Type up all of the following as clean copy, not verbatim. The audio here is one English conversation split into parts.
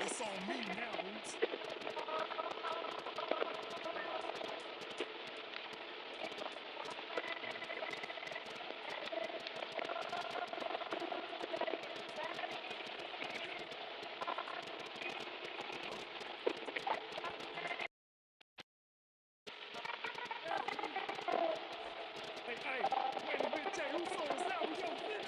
It's on me now. Hey, wait a minute, Jay, who sold us out? We don't fit.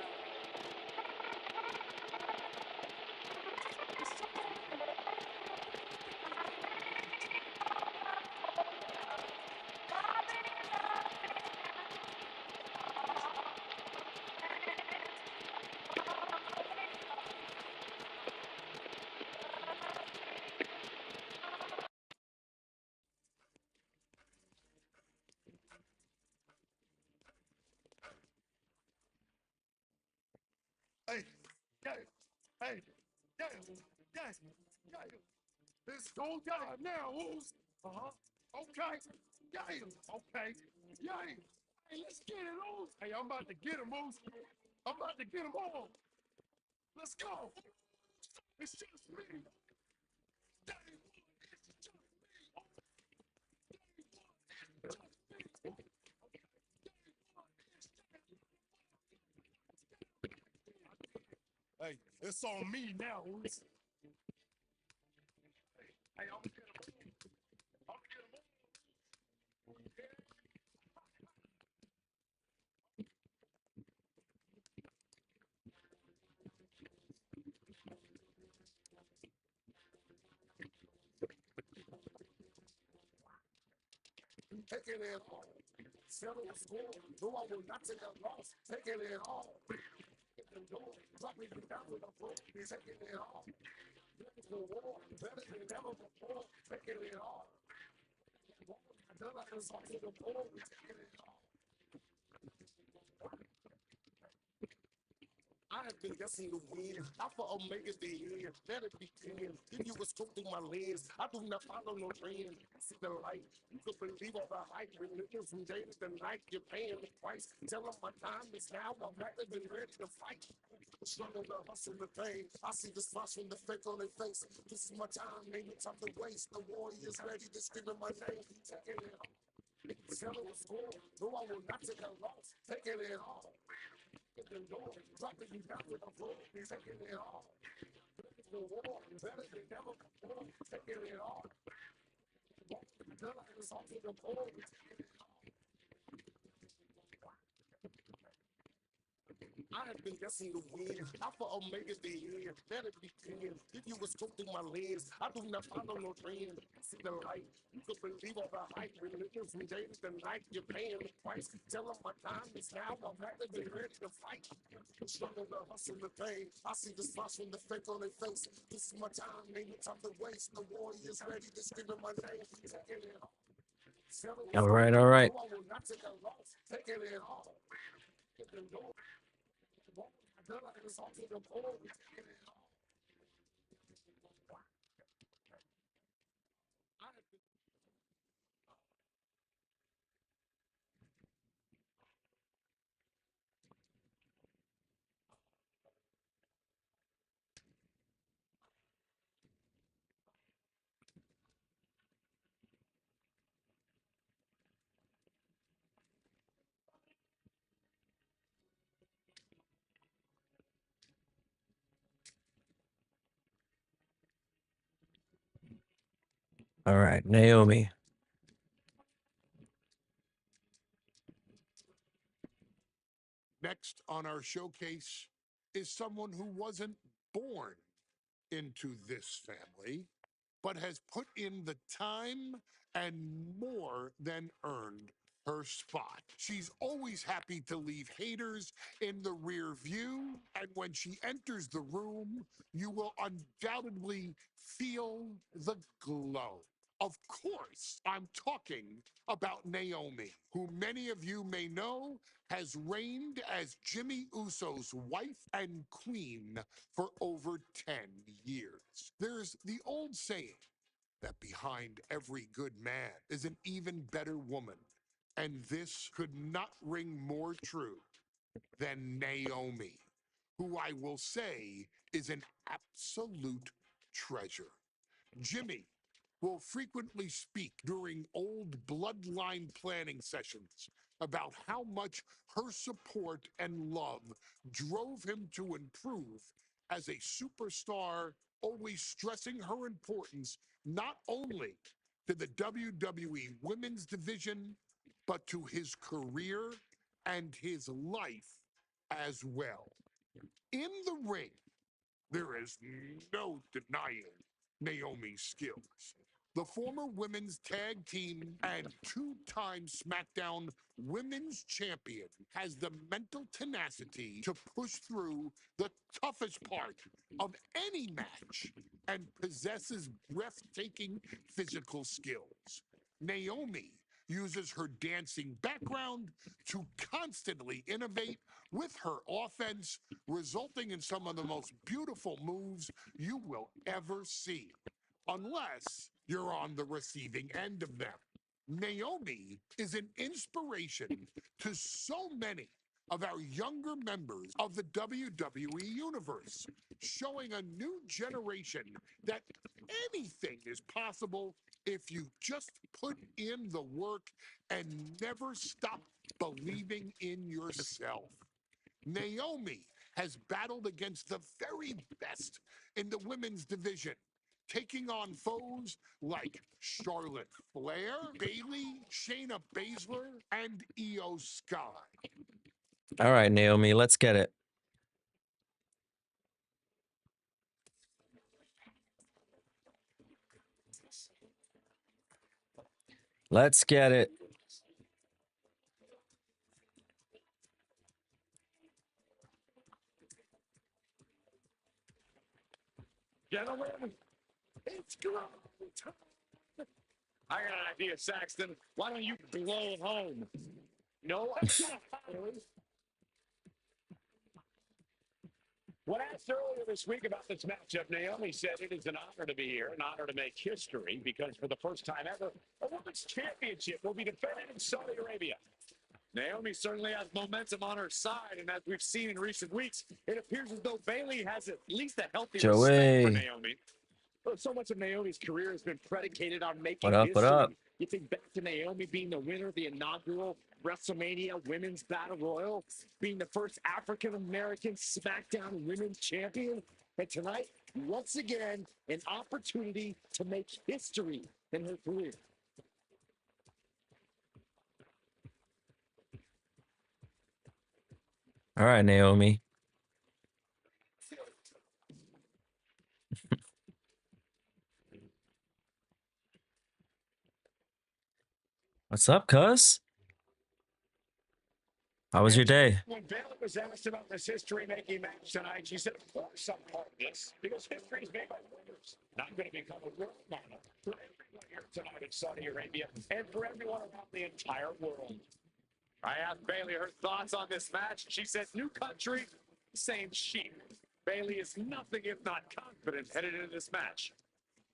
Hey, hey, yes. Let's go down now, who's? Okay, okay, Hey, let's get it, Oos. Hey, I'm about to get him, Oos. I'm about to get him all. Let's go. It's just me. Hey, it's on me now, Oos. Hey, I'm gonna get him. I'm gonna get him. Taking it all. Settle the score. No, I will not take a loss. Taking it all. Get the door. Drop me down to the floor. Taking it all. Ready for war. Better than ever before. Taking it all. I feel like it's all to the floor. Taking it all. I have been guessing the win. Alpha Omega the year. Let it begin. Give you a scope through my lens. I do not follow no trend. I see the light. You could believe all the hype. Religion from day to night. You're paying the price. Tell them my time is now. I'm ready and ready to fight. The struggle, the hustle, the pain. I see the spots from the fake on their face. This is my time. Ain't no time to waste. The warrior's ready to scream in my name. Taking it all. Settle the score. No, I will not take a loss. Taking it all. Get the door, dropping you down to the floor, taking it all. The war, better than ever before, taking it all. Until I was off to the floor, taking it all. I have been guessing the win. Alpha Omega the year. Let it begin. Give you a scope through my lens. I do not follow no trend. I see the light. You could believe all the hype. Religion from day to night. You're paying the price. Tell them my time is now. I'm ready and ready to fight. The struggle, the hustle, the pain. I see the spots from the fake on their face. This is my time. Ain't no time to waste. The warrior's ready to scream in my name. Taking it all. All right, all right. I will not take a loss. Taking it all. Get the door. Until I was off to the floor, taking it all. All right, Naomi. Next on our showcase is someone who wasn't born into this family, but has put in the time and more than earned her spot. She's always happy to leave haters in the rear view. And when she enters the room, you will undoubtedly feel the glow. Of course, I'm talking about Naomi, who many of you may know has reigned as Jimmy Uso's wife and queen for over 10 years. There's the old saying that behind every good man is an even better woman, and this could not ring more true than Naomi, who I will say is an absolute treasure. Jimmy will frequently speak during old bloodline planning sessions about how much her support and love drove him to improve as a superstar, always stressing her importance not only to the WWE Women's Division, but to his career and his life as well. In the ring, there is no denying Naomi's skills. The former women's tag team and two-time SmackDown women's champion has the mental tenacity to push through the toughest part of any match and possesses breathtaking physical skills. Naomi uses her dancing background to constantly innovate with her offense, resulting in some of the most beautiful moves you will ever see, unless you're on the receiving end of them. Naomi is an inspiration to so many of our younger members of the WWE Universe, showing a new generation that anything is possible if you just put in the work and never stop believing in yourself. Naomi has battled against the very best in the women's division, taking on foes like Charlotte Flair, Bayley, Shayna Baszler, and Io Sky. All right, Naomi, let's get it. Let's get it. Gentlemen, it's go time. I got an idea, Saxton. Why don't you blow home? No, when asked earlier this week about this matchup, Naomi said it is an honor to be here, an honor to make history, because for the first time ever, a women's championship will be defended in Saudi Arabia. Naomi certainly has momentum on her side, and as we've seen in recent weeks, it appears as though Bayley has at least a healthy respect for Joey. Naomi. So much of Naomi's career has been predicated on making What up? history. What up? You think back to Naomi being the winner of the inaugural WrestleMania Women's Battle Royal, being the first African-American SmackDown Women's Champion, and tonight, once again, an opportunity to make history in her career. All right, Naomi. What's up, cuz? How was your day? When Bayley was asked about this history-making match tonight, she said, of course I'm part of this, because history is made by winners. Not going to become a world model for everyone here tonight in Saudi Arabia and for everyone around the entire world. I asked Bayley her thoughts on this match. She said, new country, same sheep. Bayley is nothing if not confident headed into this match.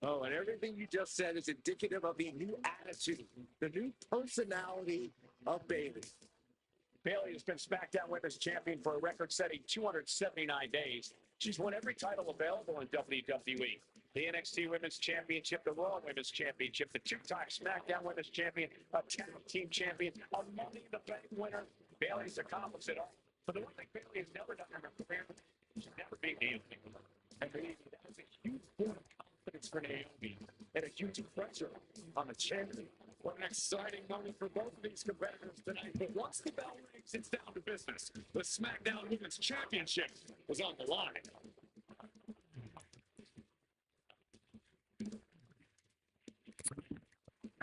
Oh, and everything you just said is indicative of the new attitude, the new personality of Bayley. Bayley has been SmackDown Women's Champion for a record-setting 279 days. She's won every title available in WWE. The NXT Women's Championship, the Raw Women's Championship, the two-time SmackDown Women's Champion, a tag team champion, a Money in the Bank winner. Bayley's accomplished it all. But the one thing Bayley has never done in her career, she's never beat Naomi. And that's a huge point of confidence for Naomi and a huge pressure on the champion. What an exciting moment for both of these competitors tonight. But once the bell rings, it's down to business. The SmackDown Women's Championship is on the line.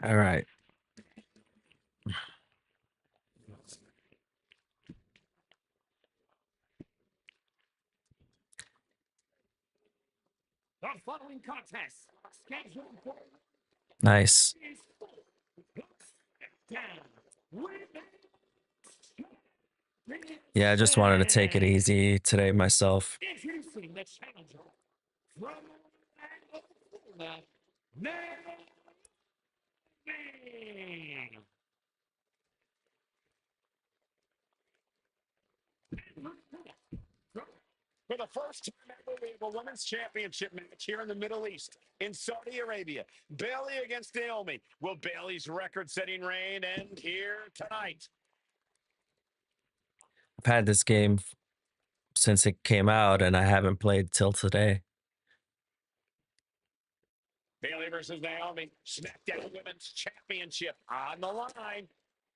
All right. The following contest scheduled for Nice. Yeah, I just wanted to take it easy today myself. Introducing the challenger from for the first time ever, we have a women's championship match here in the Middle East, in Saudi Arabia. Bayley against Naomi. Will Bayley's record-setting reign end here tonight? I've had this game since it came out, and I haven't played till today. Bayley versus Naomi. SmackDown Women's Championship on the line.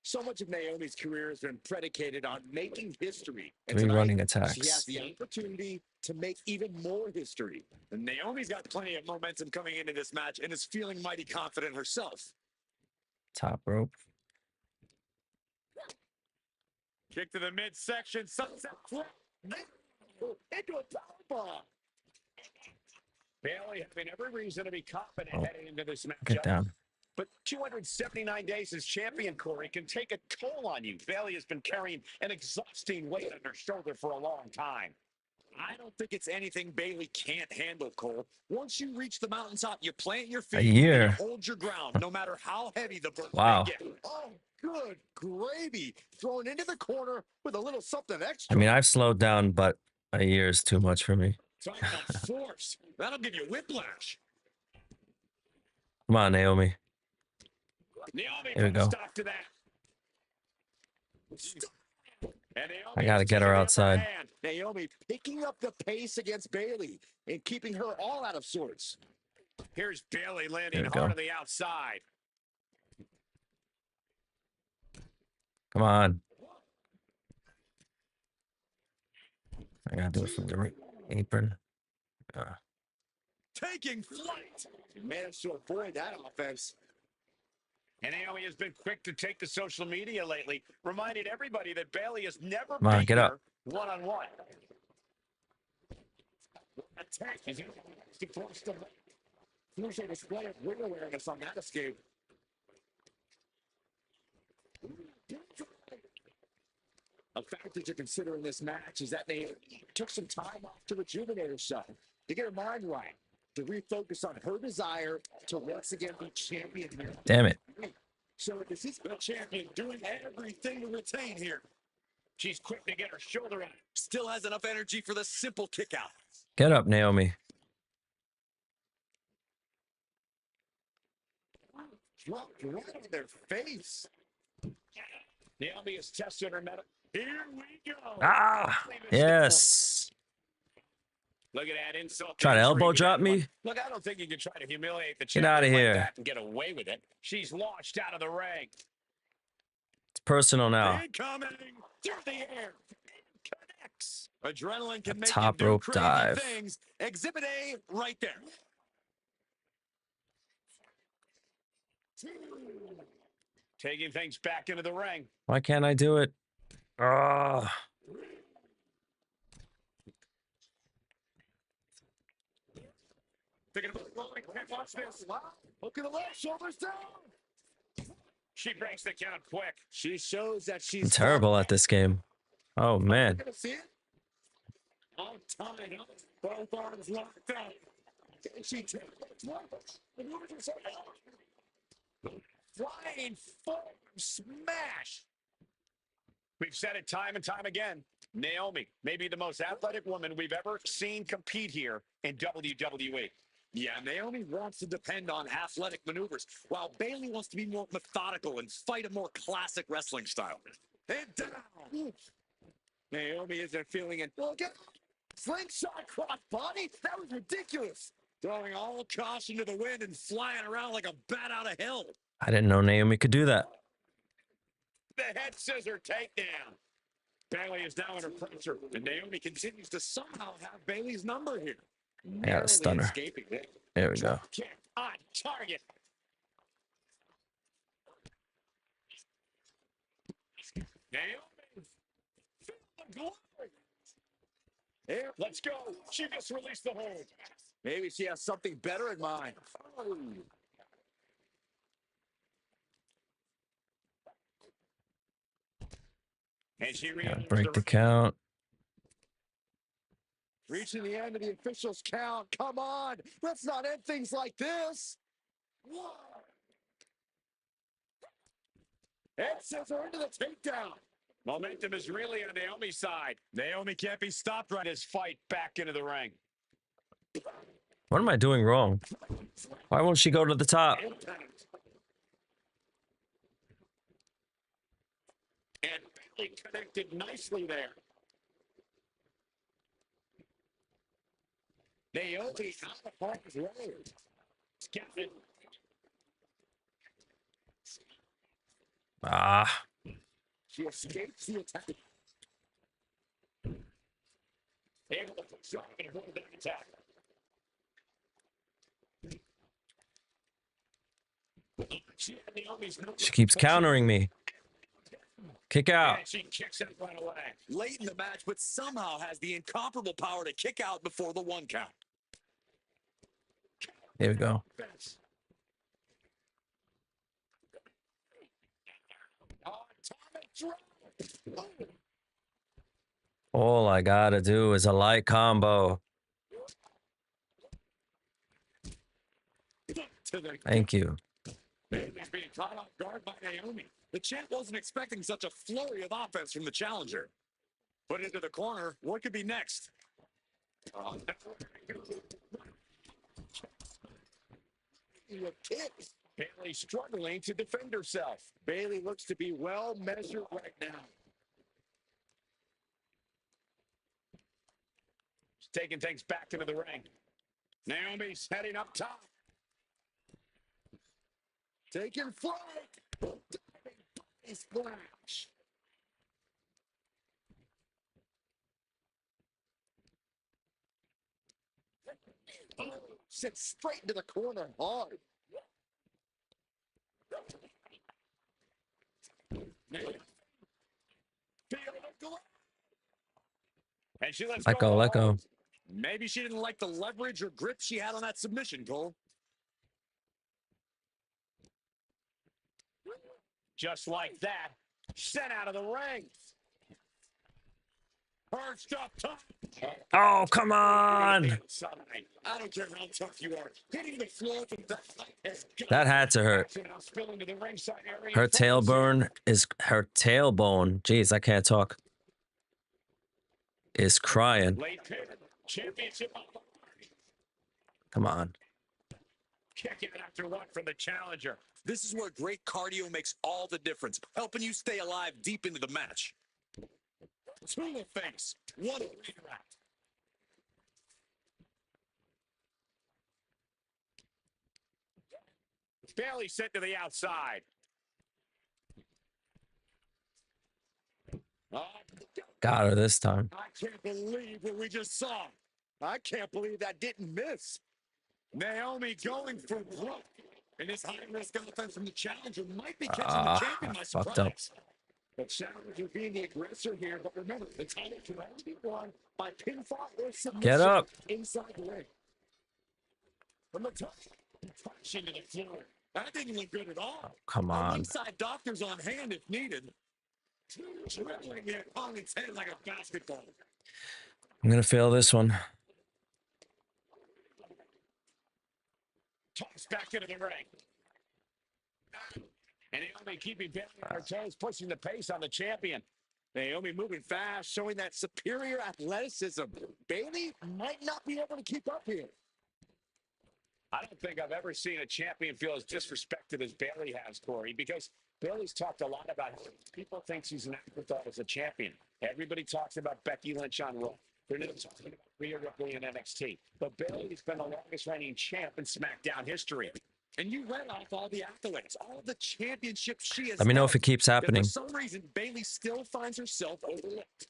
So much of Naomi's career has been predicated on making history. And 3 running tonight, attacks. she has the opportunity to make even more history. And Naomi's got plenty of momentum coming into this match and is feeling mighty confident herself. Top rope. Kick to the midsection. Sunset flip. Into a powerbomb. Bayley having every reason to be confident heading into this matchup. Get down. But 279 days as champion, Corey, can take a toll on you. Bayley has been carrying an exhausting weight on her shoulder for a long time. I don't think it's anything Bayley can't handle, Cole. Once you reach the mountaintop, you plant your feet and you hold your ground, no matter how heavy the burden may get. Oh, good gravy. Thrown into the corner with a little something extra. I mean, I've slowed down, but a year is too much for me. Talking about force. That'll give you whiplash. Come on, Naomi. Naomi, Here we go. stop to that. And I gotta get her outside. Naomi picking up the pace against Bayley and keeping her all out of sorts. Here's Bayley landing hard on the outside. Come on. I gotta do it from the apron. Taking flight. Managed to avoid that offense. And Naomi has been quick to take to social media lately, reminding everybody that Bayley has never beaten get up. her one-on-one. Attack is to force the crucial display of ring awareness on that escape. A factor to consider in this match is that they took some time off to rejuvenate herself, to get her mind right, to refocus on her desire to once again be champion here. Damn it. So this is the champion doing everything to retain here. She's quick to get her shoulder out. Still has enough energy for the simple kick out. Get up, Naomi. Dropped right on their face. Naomi has tested her metal. Here we go. Ah, yes. Look at that insult. Try to elbow drop me? Look, I don't think you can try to humiliate the Get champion out of here. like that and get away with it. She's launched out of the ring. It's personal now. Incoming through the air. Connects. Adrenaline can make Top you do rope crazy dive. things. Exhibit A right there. Taking things back into the ring. Why can't I do it? Oh. Thinking about rolling. Can't watch this. Look at the left, shoulders down. She breaks the count quick. She shows that she's I'm terrible at this game. Oh, man. Gonna see it? All tied up. Both arms locked up. She takes flying forward smash. We've said it time and time again. Naomi may be the most athletic woman we've ever seen compete here in WWE. Yeah, Naomi wants to depend on athletic maneuvers, while Bayley wants to be more methodical and fight a more classic wrestling style. And down. Naomi isn't feeling it. Look at slingshot cross body. That was ridiculous. Throwing all caution to the wind and flying around like a bat out of hell. I didn't know Naomi could do that. The head scissor takedown. Bayley is now under pressure, and Naomi continues to somehow have Bayley's number here. I got a stunner. There we go. Kick on target. Naomi, feel the glory. Here, let's go. She just released the hold. Maybe she has something better in mind. And she Gotta re-enters break the the ring. count. Reaching the end of the officials' count. Come on. Let's not end things like this. One. And scissor into the takedown. Momentum is really on Naomi's side. Naomi can't be stopped right this fight back into the ring. What am I doing wrong? Why won't she go to the top? Impact. And Bailey connected nicely there. Naomi out of harm's way. Get it. Ah, She escapes the attack. Able to shot and hold that attack. She had Naomi's number. she keeps countering me. Kick out. And she kicks it right away. Late in the match, but somehow has the incomparable power to kick out before the 1 count. Here we go. Atomic drop. All I gotta do is a light combo. To the Thank you. Bailey's being caught off guard by Naomi. The champ wasn't expecting such a flurry of offense from the challenger. Put into the corner. What could be next? Oh, kick. Bailey struggling to defend herself. Bailey looks to be well measured right now. She's taking things back into the ring. Naomi's heading up top. Taking flight. Diving splash. Oh, sits straight into the corner hard. And she lets Let go. go, let go. Maybe she didn't like the leverage or grip she had on that submission, Cole. Just like that, sent out of the ring. Perched up top. Oh, come on. I don't care how tough you are. Hitting the floor from that height has got That had to hurt. to now spill into the ringside area. Her tailbone is her tailbone. Jeez, I can't talk. Is crying. Late pivot. Championship on the line. Come on. Kick it after one from the challenger. This is where great cardio makes all the difference, helping you stay alive deep into the match. To the face. What a redirect. Bailey sent to the outside. Oh, Got her this time. I can't believe what we just saw. I can't believe that didn't miss. Naomi going for broke. And this high-risk offense from the challenger might be catching the champion by fucked up. surprise. The challenger being the aggressor here, but remember, the title can only be won by pinfall or submission. Get up. Inside the ring. From the top, punching to the floor. That didn't look good at all. Come A on. ringside doctor's on hand if needed. Dribbling the opponent's head like a basketball. I'm gonna fail this one. Tossed back into the ring. And Naomi keeping Bailey on her toes, pushing the pace on the champion. Naomi moving fast, showing that superior athleticism. Bailey might not be able to keep up here. I don't think I've ever seen a champion feel as disrespected as Bailey has, Corey, because Bailey's talked a lot about it. People think she's an afterthought as a champion. Everybody talks about Becky Lynch on Raw. They're not talking about Rhea Ripley in NXT. But Bailey's been the longest reigning champ in SmackDown history. And you read off all the accolades, all the championships she has Let me know held. if it keeps Yet happening. for some reason, Bailey still finds herself overlooked.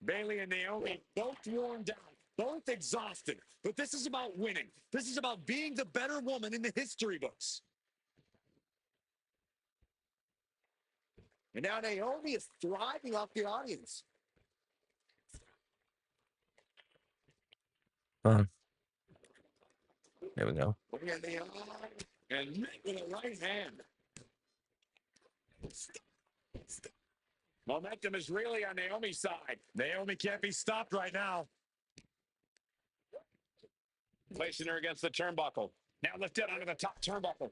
Bailey and Naomi both worn down, both exhausted. But this is about winning. This is about being the better woman in the history books. And now Naomi is thriving off the audience. Come on. There we go. Bring in the eye and met with a right hand. Momentum is really on Naomi's side. Naomi can't be stopped right now. Placing her against the turnbuckle. Now lifted onto the top turnbuckle.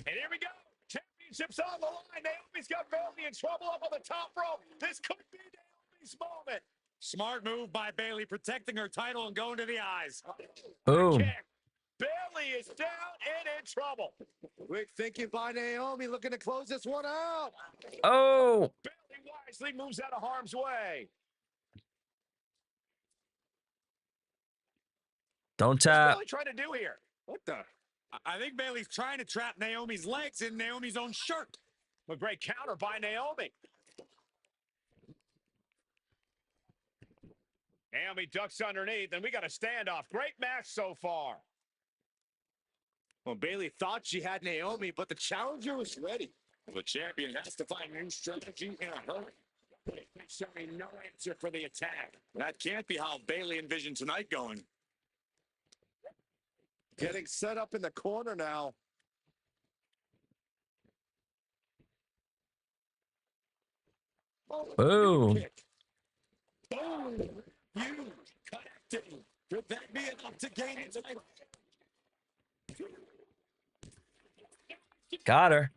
And here we go. Championship's on the line. Naomi's got Bayley in trouble up on the top rope. This could be Naomi's moment. Smart move by Bayley, protecting her title and going to the eyes. Boom. Kick. Bayley is down and in trouble. Quick thinking by Naomi, looking to close this one out. Oh. Bayley wisely moves out of harm's way. Don't What's tap. Bayley trying to do here? What the? I think Bayley's trying to trap Naomi's legs in Naomi's own shirt. A great counter by Naomi. Naomi ducks underneath, and we got a standoff. Great match so far. Well, Bayley thought she had Naomi, but the challenger was ready. The champion has to find new strategy in a hurry. Showing no answer for the attack. That can't be how Bayley envisioned tonight going. Getting set up in the corner now. Boom. Boom. Huge. Connecting. Could that be enough to gain it tonight? Got her.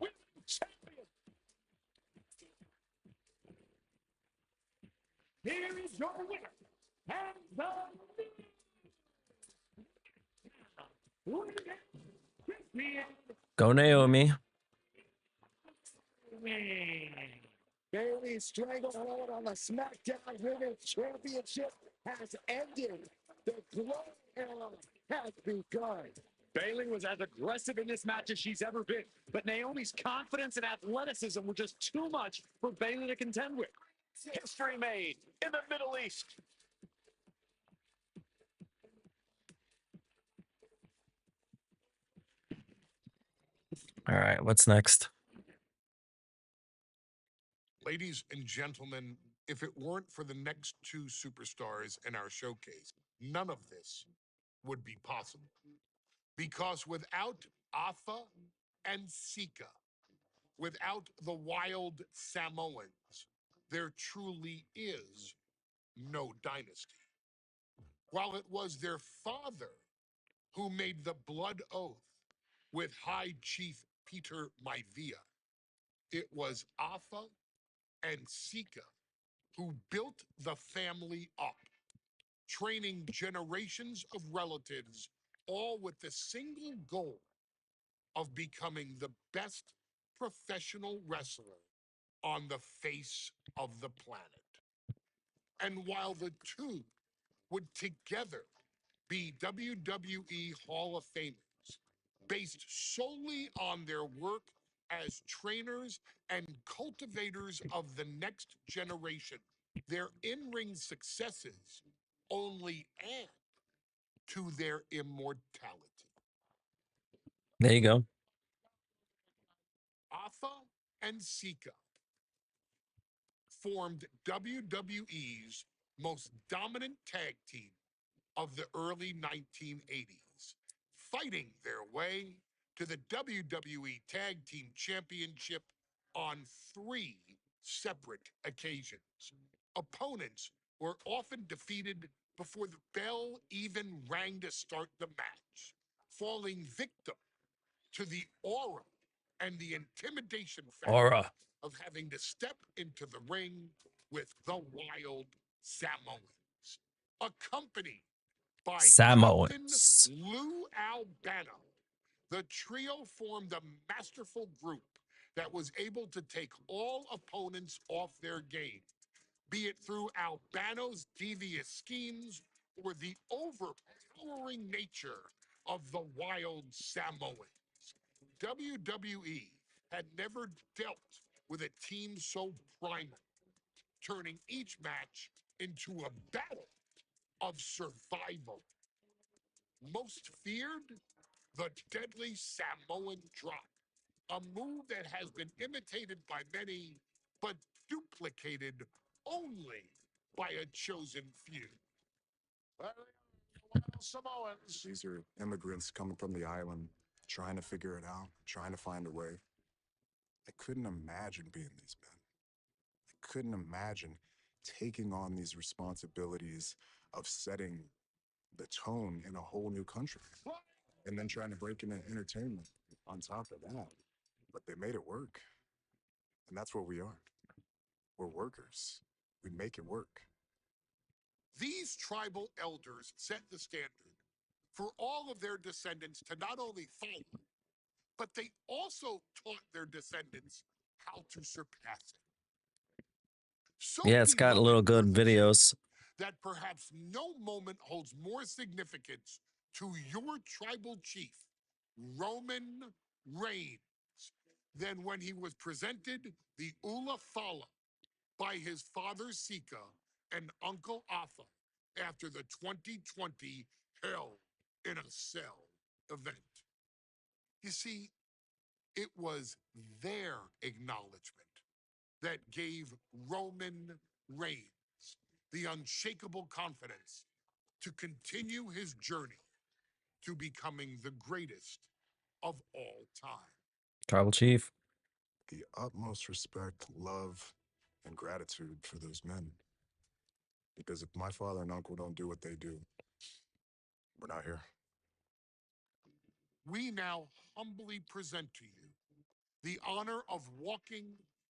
Here is your winner. And Go Naomi. Bayley's stranglehold on the SmackDown Women's Championship has ended. The glory era has begun. Bayley was as aggressive in this match as she's ever been, but Naomi's confidence and athleticism were just too much for Bayley to contend with. History made in the Middle East. All right, what's next? Ladies and gentlemen, if it weren't for the next two superstars in our showcase, none of this would be possible. Because without Afa and Sika, without the wild Samoans, there truly is no dynasty. While it was their father who made the blood oath with High Chief Peter Maivia, it was Afa and Sika who built the family up, training generations of relatives, all with the single goal of becoming the best professional wrestler on the face of the planet. And while the two would together be WWE Hall of Famers, based solely on their work as trainers and cultivators of the next generation, their in-ring successes only add to their immortality. There you go. Afa and Sika formed WWE's most dominant tag team of the early 1980s, fighting their way to the WWE Tag Team Championship on 3 separate occasions. Opponents were often defeated before the bell even rang to start the match, falling victim to the aura and the intimidation factor Aura. of having to step into the ring with the wild Samoans, accompanied by Captain Samoans. Lou Albano. The trio formed a masterful group that was able to take all opponents off their game, be it through Albano's devious schemes or the overpowering nature of the wild Samoans. WWE had never dealt with a team so primal, turning each match into a battle of survival. Most feared, the deadly Samoan drop, a move that has been imitated by many, but duplicated only by a chosen few. Well, the wild Samoans. These are immigrants coming from the island, trying to figure it out, trying to find a way. I couldn't imagine being these men. I couldn't imagine taking on these responsibilities of setting the tone in a whole new country and then trying to break into entertainment on top of that. But they made it work. And that's what we are. We're workers. We make it work. These tribal elders set the standard for all of their descendants to not only follow, but they also taught their descendants how to surpass it. So Yeah, it's got little beloved good were the two videos. that perhaps no moment holds more significance to your tribal chief, Roman Reigns, than when he was presented the Ula Fala by his father Sika and uncle Afa after the 2020 Hell in a Cell event. You see, it was their acknowledgement that gave Roman Reigns the unshakable confidence to continue his journey to becoming the greatest of all time. Tribal chief. The utmost respect, love, and gratitude for those men. Because if my father and uncle don't do what they do, we're not here. We now humbly present to you the honor of walking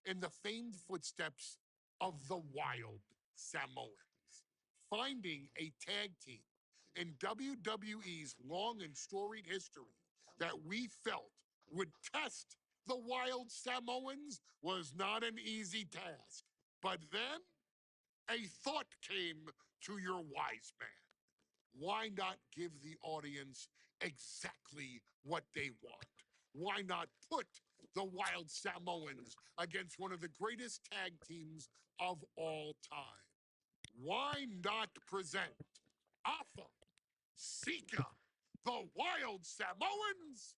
in the famed footsteps of the Wild Samoans, finding a tag team in WWE's long and storied history that we felt would test the Wild Samoans was not an easy task. But then a thought came to your wise man. Why not give the audience exactly what they want? Why not put the Wild Samoans against one of the greatest tag teams of all time? Why not present Alpha, Sika, the Wild Samoans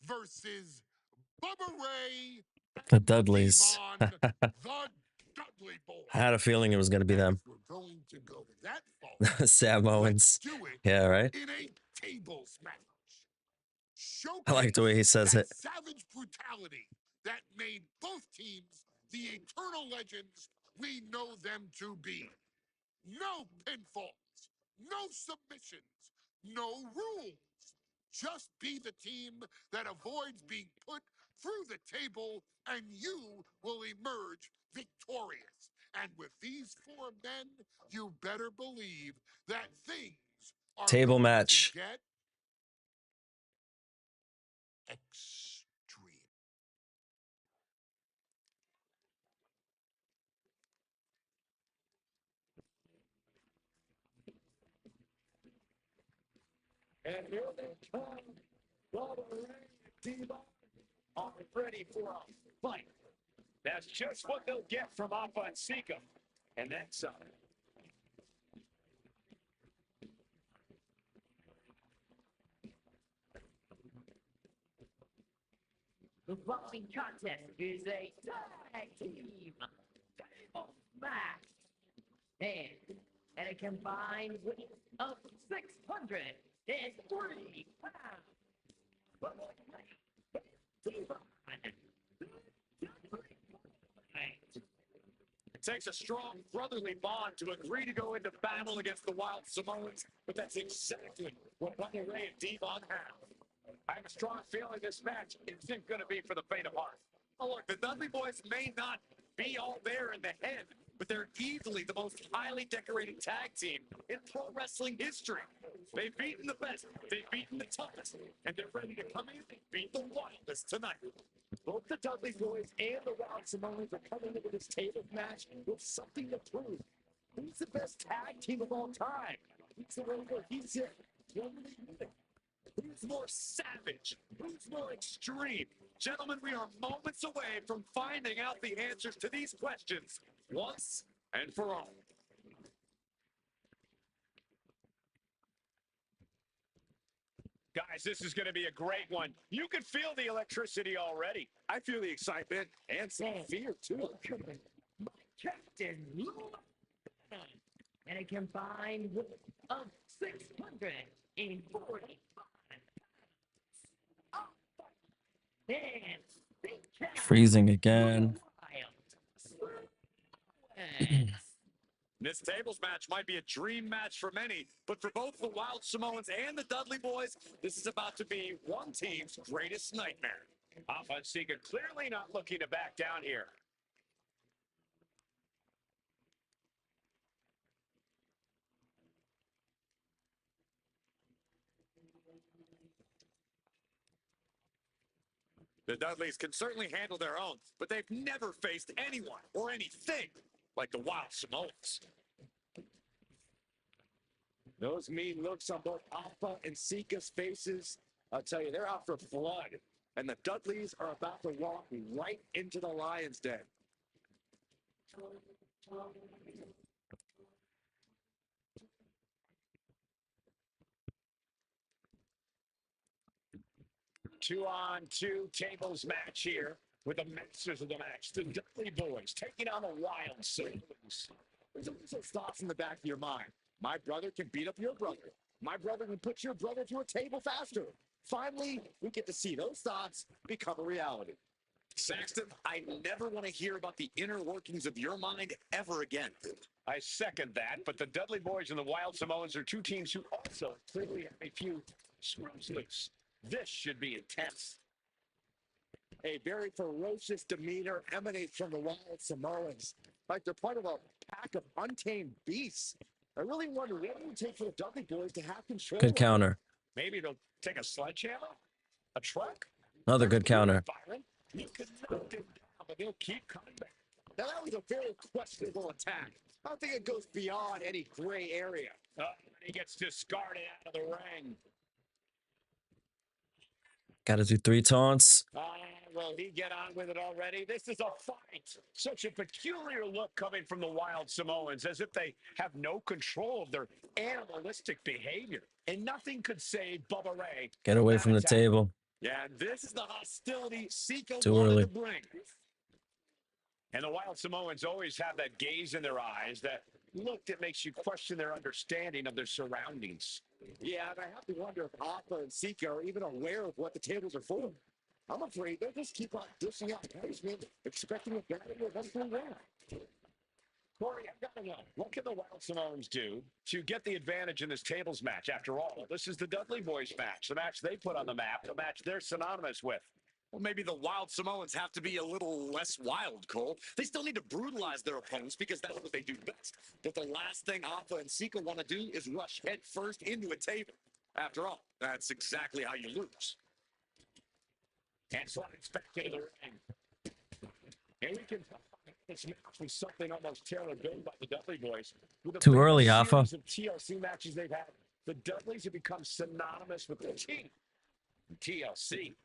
versus Bubba Ray The and Dudleys. Devon, the Dudley Boys? I had a feeling it was going to be And them. if we're going to go that far, let's Samoans. do it Yeah, right? in a tables match. I like the way he Showcase says that it. savage brutality that made both teams the eternal legends we know them to be. No pinfalls, no submissions, no rules. Just be the team that avoids being put through the table, and you will emerge victorious. And with these four men, you better believe that things are Table going match. to get extreme. And here they come. Bubba Ray and Devon are ready for a fight. That's just what they'll get from Alpha and Sika. And then some. The following contest is a tag team table match. And a combined weight of 603 pounds. It takes a strong brotherly bond to agree to go into battle against the Wild Samoans, but that's exactly what Bubba Ray and Devon have. I have a strong feeling this match isn't going to be for the faint of heart. Oh, look, the Dudley Boys may not be all there in the head, but they're easily the most highly decorated tag team in pro wrestling history. They've beaten the best, they've beaten the toughest, and they're ready to come in and beat the wildest tonight. Both the Dudley Boys and the Wild Samoans are coming into this table match with something to prove. Who's the best tag team of all time? Who's the one where he's in? Who's more savage? Who's more extreme? Gentlemen, we are moments away from finding out the answers to these questions once and for all. Guys, this is going to be a great one. You can feel the electricity already. I feel the excitement and some fear, too. My Captain Lou. And a combined weight of 645 pounds. And Freezing again. Wild. This tables match might be a dream match for many, but for both the Wild Samoans and the Dudley Boys, this is about to be one team's greatest nightmare. Alpha and Sika clearly not looking to back down here. The Dudleys can certainly handle their own, but they've never faced anyone or anything like the Wild Samoans. Those mean looks on both Alpha and Sika's faces, I'll tell you, they're out for blood. And the Dudleys are about to walk right into the lion's den. Two-on-two tables match here with the masters of the match, the Dudley Boys taking on the Wild Samoans. There's always those thoughts in the back of your mind. My brother can beat up your brother. My brother can put your brother through a table faster. Finally, we get to see those thoughts become a reality. Saxton, I never want to hear about the inner workings of your mind ever again. I second that, but the Dudley Boys and the Wild Samoans are two teams who also clearly have a few screws loose. This should be intense. A very ferocious demeanor emanates from the Wild Samoans, like they're part of a pack of untamed beasts. I really wonder what it would take for the Dudley Boys to have control. Good counter. Maybe it'll take a sledgehammer, a truck. Another good counter. Byron. You can knock them down, but they'll keep coming back. Now, that was a very questionable attack. I don't think it goes beyond any gray area. He gets discarded out of the ring. Got to do 3 taunts. Will he get on with it already? This is a fight. Such a peculiar look coming from the Wild Samoans, as if they have no control of their animalistic behavior. And nothing could save Bubba Ray. Get away from the table. Yeah, this is the hostility Sika Too wanted early. to bring. And the Wild Samoans always have that gaze in their eyes, that look that makes you question their understanding of their surroundings. Yeah, and I have to wonder if Alpha and Sika are even aware of what the tables are for. I'm afraid they'll just keep on dishing out punishment, expecting a battle to eventually win. Corey, I've got to know, what can the Wild Samoans do to get the advantage in this tables match? After all, this is the Dudley Boys match, the match they put on the map, the match they're synonymous with. Well, maybe the Wild Samoans have to be a little less wild, Cole. They still need to brutalize their opponents because that's what they do best. But the last thing Alpha and Sika want to do is rush head first into a table. After all, that's exactly how you lose. And slides back into the ring. And we can this match was something almost tailor-built by the Dudley Boys. With Too early, Alpha. Of TLC matches they've had, the Dudleys have become synonymous with the team. TLC.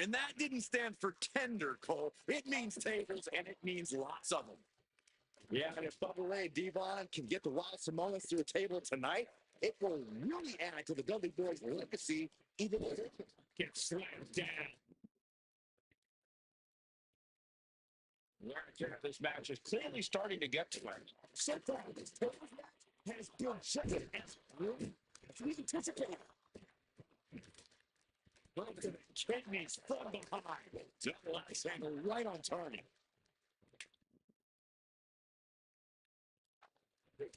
And that didn't stand for tender, Cole. It means tables, and it means lots of them. Yeah, and if Bubba Ray Devon can get the Wild Samoans through a table tonight, it will really add to the Dudley Boys' legacy, even if they get slammed down. This match is clearly starting to get to it. So far, this tables match has been just as good as we anticipated. Look at the kidneys from behind. Double axe handle right on target.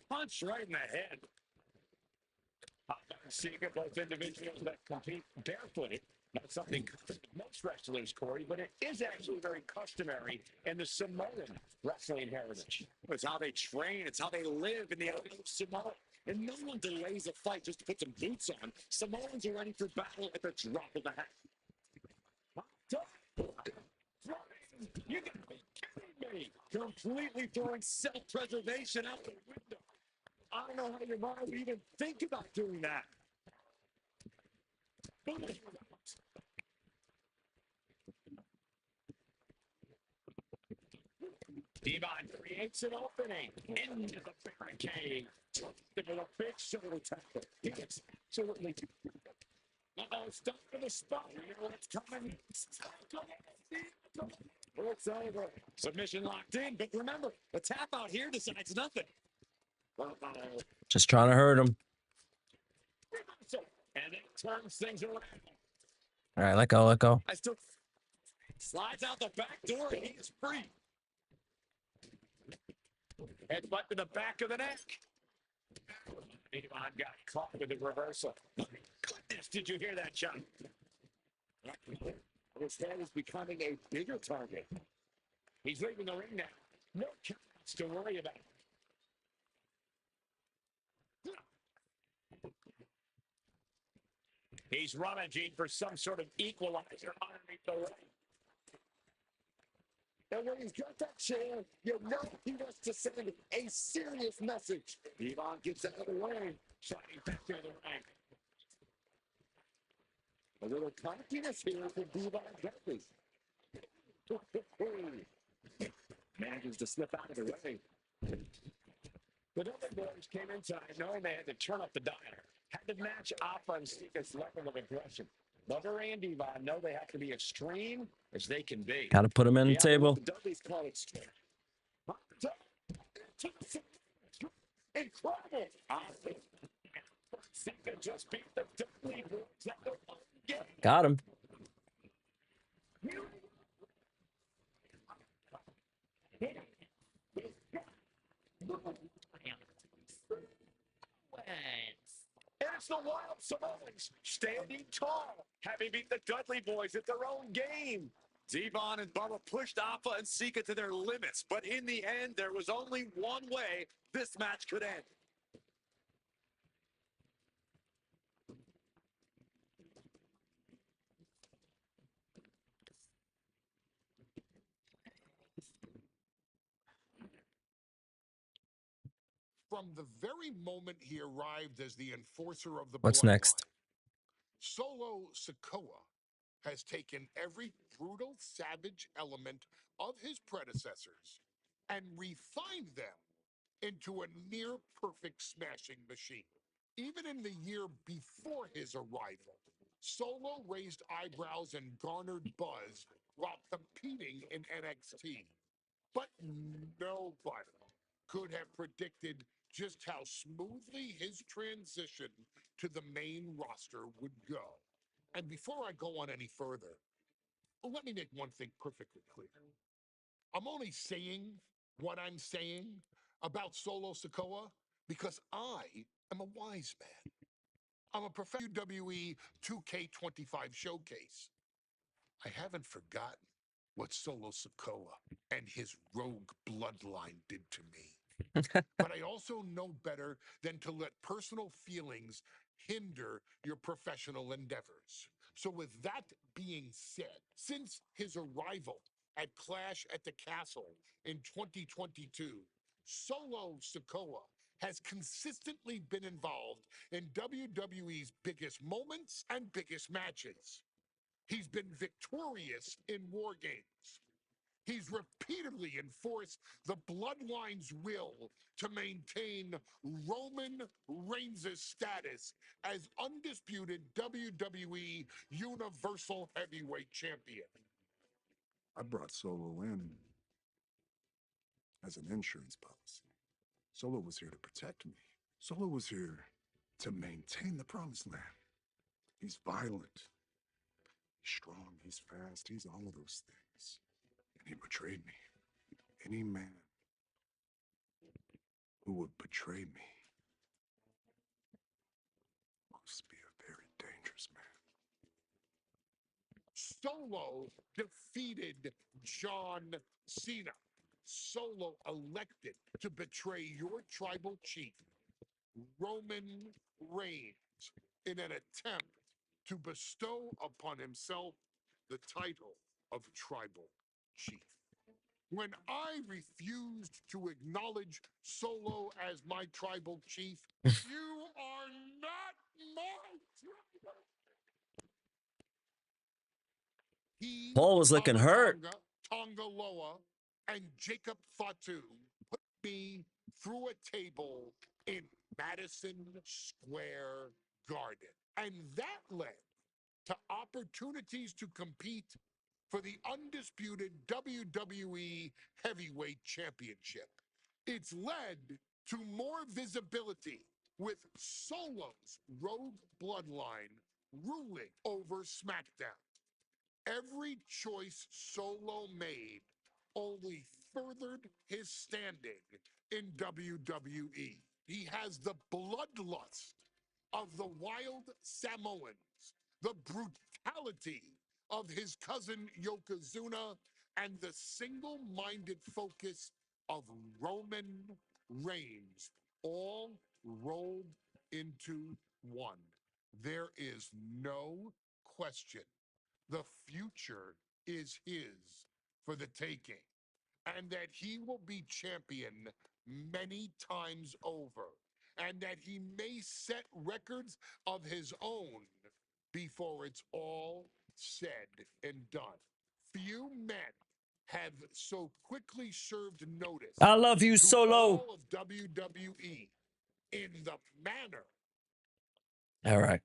Punch right in the head. Seeing it both individuals that compete barefooted. Not something most wrestlers, Corey, but it is actually very customary in the Samoan wrestling heritage. It's how they train. It's how they live in the island of Samoa. And no one delays a fight just to put some boots on. Samoans are ready for battle at the drop of the hat. You can be kidding me. Completely throwing self-preservation out the window. I don't know how your mind would even think about doing that. Devon creates an opening into the barricade. With a big shoulder tackle. He gets absolutely. Stop for the spot. You know what's coming. It's over. Submission locked in, but remember, the tap out here decides nothing. Just trying to hurt him. And it turns things around. All right, let go, let go. I still slides out the back door, and he is free. Headbutt to the back of the neck. Devon got caught with the reversal. Goodness, did you hear that, John? His head is becoming a bigger target. He's leaving the ring now. No counts to worry about. He's rummaging for some sort of equalizer underneath the ring. And when he's got that chair, you know he wants to send a serious message. Devon gets out of the way, sliding back to the ring. A little cockiness here for Devon Jeffries. Manages to slip out of the ring. The Dudley Boys came inside knowing they had to turn up the dial. Had to match Alpha and Sika's level of aggression. Bubba Ray and Devon know they have to be extreme as they can be. Got to put him in the table. The Dudleys call it straight. Incredible. Sika just beat the Dudley Boys at the game. Got him. And it's the Wild Samoans standing tall, having beat the Dudley Boys at their own game. Devon and Bubba pushed Alpha and Sika to their limits, but in the end, there was only one way this match could end. From the very moment he arrived as the enforcer of the What's bloodline, next? Solo Sikoa has taken every brutal, savage element of his predecessors and refined them into a near-perfect smashing machine. Even in the year before his arrival, Solo raised eyebrows and garnered buzz while competing in NXT. But nobody could have predicted just how smoothly his transition to the main roster would go. And before I go on any further, let me make one thing perfectly clear. I'm only saying what I'm saying about Solo Sikoa because I am a wise man. I'm a professional WWE 2K25 showcase. I haven't forgotten what Solo Sikoa and his rogue bloodline did to me. But I also know better than to let personal feelings hinder your professional endeavors. So, with that being said, since his arrival at Clash at the Castle in 2022, Solo Sikoa has consistently been involved in WWE's biggest moments and biggest matches. He's been victorious in War Games. He's repeatedly enforced the Bloodline's will to maintain Roman Reigns' status as undisputed WWE Universal Heavyweight Champion. I brought Solo in as an insurance policy. Solo was here to protect me. Solo was here to maintain the promised land. He's violent. He's strong. He's fast. He's all of those things. And he betrayed me. Any man who would betray me must be a very dangerous man. Solo defeated John Cena. Solo elected to betray your tribal chief, Roman Reigns, in an attempt to bestow upon himself the title of tribal chief. When I refused to acknowledge Solo as my tribal chief, you are not my tribal. He, Paul was looking hurt. Tongaloa, and Jacob Fatu put me through a table in Madison Square Garden. And that led to opportunities to compete for the undisputed WWE Heavyweight Championship. It's led to more visibility with Solo's Rogue Bloodline ruling over SmackDown. Every choice Solo made only furthered his standing in WWE. He has the bloodlust of the wild Samoans, the brutality of his cousin Yokozuna, and the single-minded focus of Roman Reigns, all rolled into one. There is no question. The future is his for the taking, and that he will be champion many times over, and that he may set records of his own before it's all said and done. Few men have so quickly served notice I love you, to Solo. all of WWE in the manner. All right.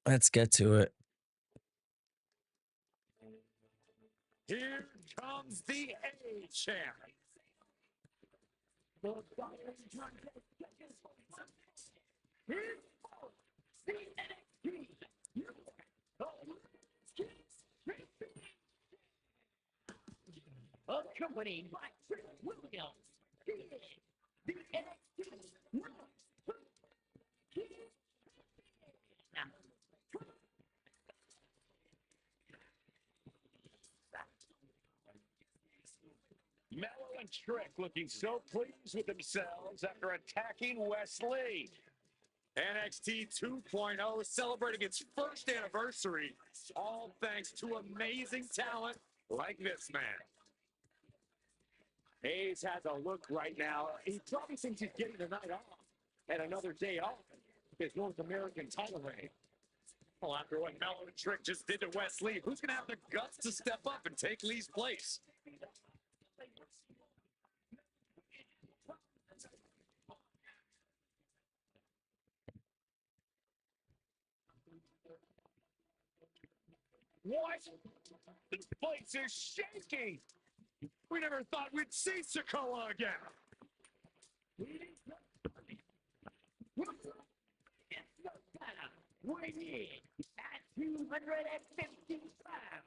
Let's get to it. Here comes the A champ. The following contest is for the NXT accompanied by Trick Williams. He is the NXT Mello and Trick looking so pleased with themselves after attacking Wesley. NXT 2.0 celebrating its first anniversary, all thanks to amazing talent like this man. Hayes has a look right now. He probably thinks he's getting the night off and another day off his North American title reign. Well, after what Mello and Trick just did to Wesley, who's going to have the guts to step up and take Lee's place? What? This place is shaking. We never thought we'd see Sikoa again. Weighing in at 250 pounds.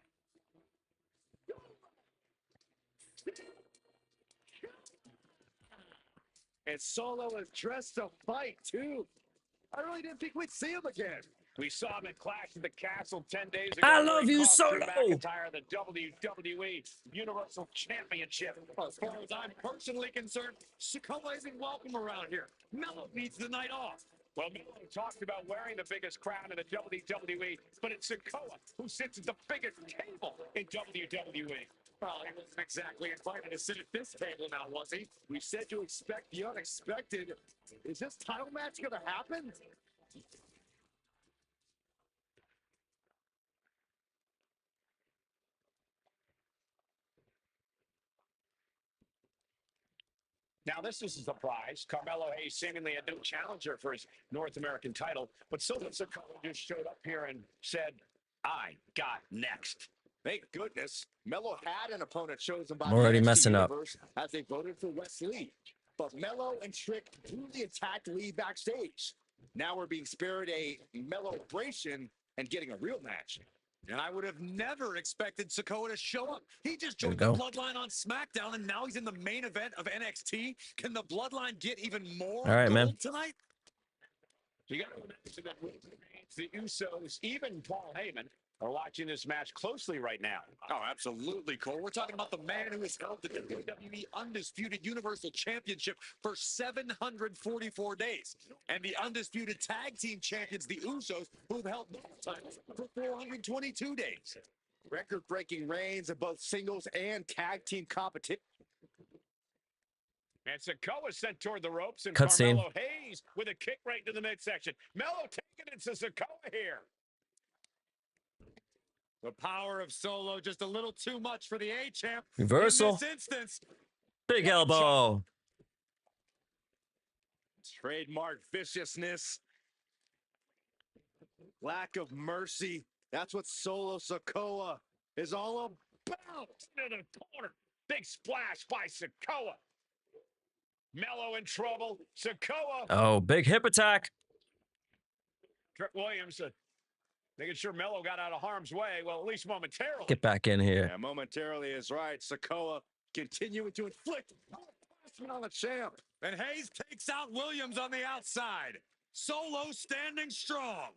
And Solo is dressed to fight, too. I really didn't think we'd see him again. We saw him at Clash at the Castle 10 days ago. I love you, cost Drew Solo. McIntyre the WWE Universal Championship. As far as I'm personally concerned, Sikoa isn't welcome around here. Mello needs the night off. Well, Mello talked about wearing the biggest crown in the WWE, but it's Sikoa who sits at the biggest table in WWE. Well, he wasn't exactly invited to sit at this table now, was he? We said to expect the unexpected. Is this title match going to happen? Now, this is a surprise. Carmelo Hayes seemingly a new challenger for his North American title, but Solo Sikoa just showed up here and said, I got next. Thank goodness. Mello had an opponent chosen by I'm already the NXT messing up. Universe as they voted for Wes Lee. But Mello and Trick brutally attacked Lee backstage. Now we're being spared a Mello-bration and getting a real match. And I would have never expected Sikoa to show up. He just There we joined the go. Bloodline on SmackDown, and now he's in the main event of NXT. Can the Bloodline get even more All right, gold man. tonight? You got to mention that the Usos, even Paul Heyman, are watching this match closely right now. Oh, absolutely, Cole. We're talking about the man who has held the WWE Undisputed Universal Championship for 744 days. And the Undisputed Tag Team Champions, the Usos, who've held both titles for 422 days. Record-breaking reigns of both singles and tag team competition. And Sikoa sent toward the ropes, and Cutscene. Carmelo Hayes with a kick right to the midsection. Mello taking it to Sikoa here. The power of Solo just a little too much for the A-champ. Reversal. In this instance, Big what a elbow. trademark viciousness. Lack of mercy. That's what Solo Sikoa is all about. To the corner. Big splash by Sikoa. Mello in trouble. Sikoa. Oh, big hip attack. Trick Williams making sure Mello got out of harm's way. Well, at least momentarily. Get back in here. Yeah, momentarily is right. Sikoa continuing to inflict punishment on the champ. And Hayes takes out Williams on the outside. Solo standing strong.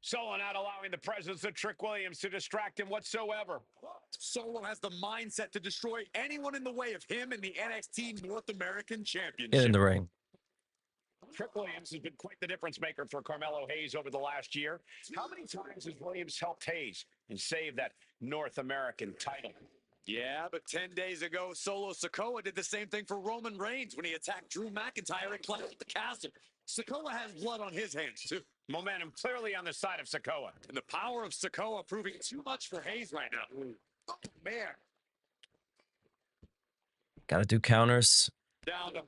Solo not allowing the presence of Trick Williams to distract him whatsoever. Solo has the mindset to destroy anyone in the way of him in the NXT North American Get Championship. in the ring. Trick Williams has been quite the difference maker for Carmelo Hayes over the last year. How many times has Williams helped Hayes and saved that North American title? Yeah, but 10 days ago, Solo Sikoa did the same thing for Roman Reigns when he attacked Drew McIntyre at Clash at the Castle. Sikoa has blood on his hands, too. Momentum clearly on the side of Sikoa. And the power of Sikoa proving too much for Hayes right now. Oh, man. Got to do counters. Down to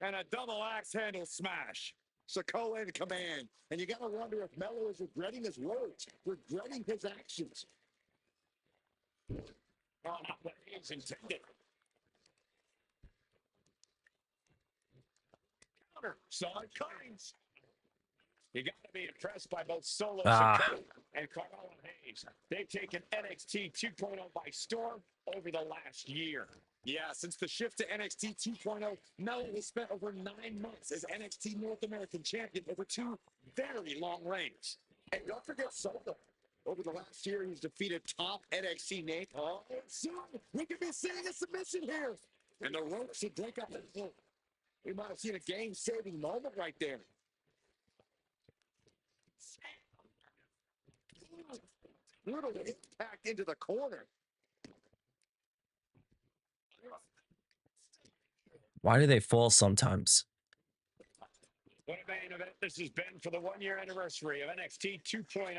and a double axe handle smash. Sikoa in command. And you got to wonder if Melo is regretting his words, regretting his actions. Oh, not what Hayes intended. Counter. Saw it coming. You got to be impressed by both Solo Sikoa and Carmelo Hayes. They've taken NXT 2.0 by storm over the last year. Yeah, since the shift to NXT 2.0, Melo has spent over 9 months as NXT North American Champion over 2 very long reigns. And don't forget Solo. Over the last year, he's defeated top NXT name. Oh, soon we could be seeing a submission here. And the rope should break up the floor. We might have seen a game-saving moment right there. Brutal impact into the corner. Why do they fall sometimes? What a main event this has been for the 1-year anniversary of NXT 2.0.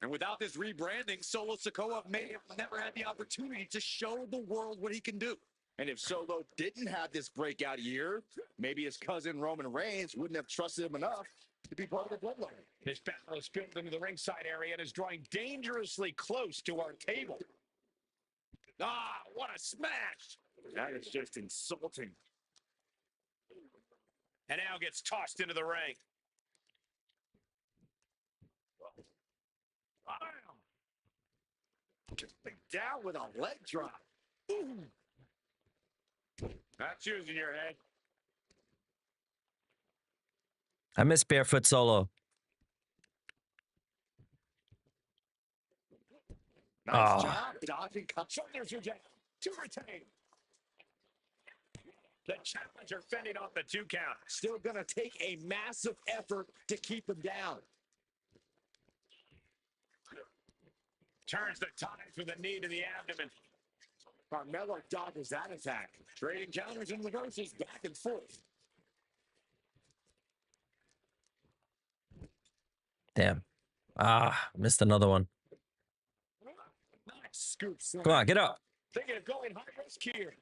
And without this rebranding, Solo Sikoa may have never had the opportunity to show the world what he can do. And if Solo didn't have this breakout year, maybe his cousin Roman Reigns wouldn't have trusted him enough to be part of the bloodline. This battle is spilled into the ringside area and is drawing dangerously close to our table. Ah, what a smash! That is just insulting. And now gets tossed into the ring. Bam! Just down with a leg drop. Ooh. That's using your head. I miss Barefoot Solo. Nice job dodging. Shoulders are down. To retain. The challenger fending off the 2 count. Still going to take a massive effort to keep him down. Turns the tides with a knee to the abdomen. Carmelo dodges that attack. Trading counters and reverses back and forth. Damn. Missed another one. Nice scoop slam. Come on, get up. Thinking of going high risk here.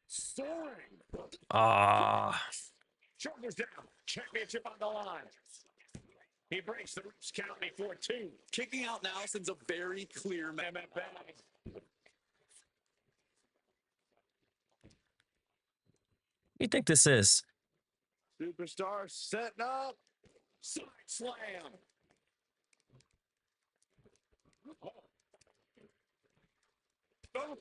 Soaring. Shoulders down. Championship on the line. He breaks the ropes count before 2. Kicking out now sends a very clear message. You think this is? Superstar setting up. Side slam. Oh,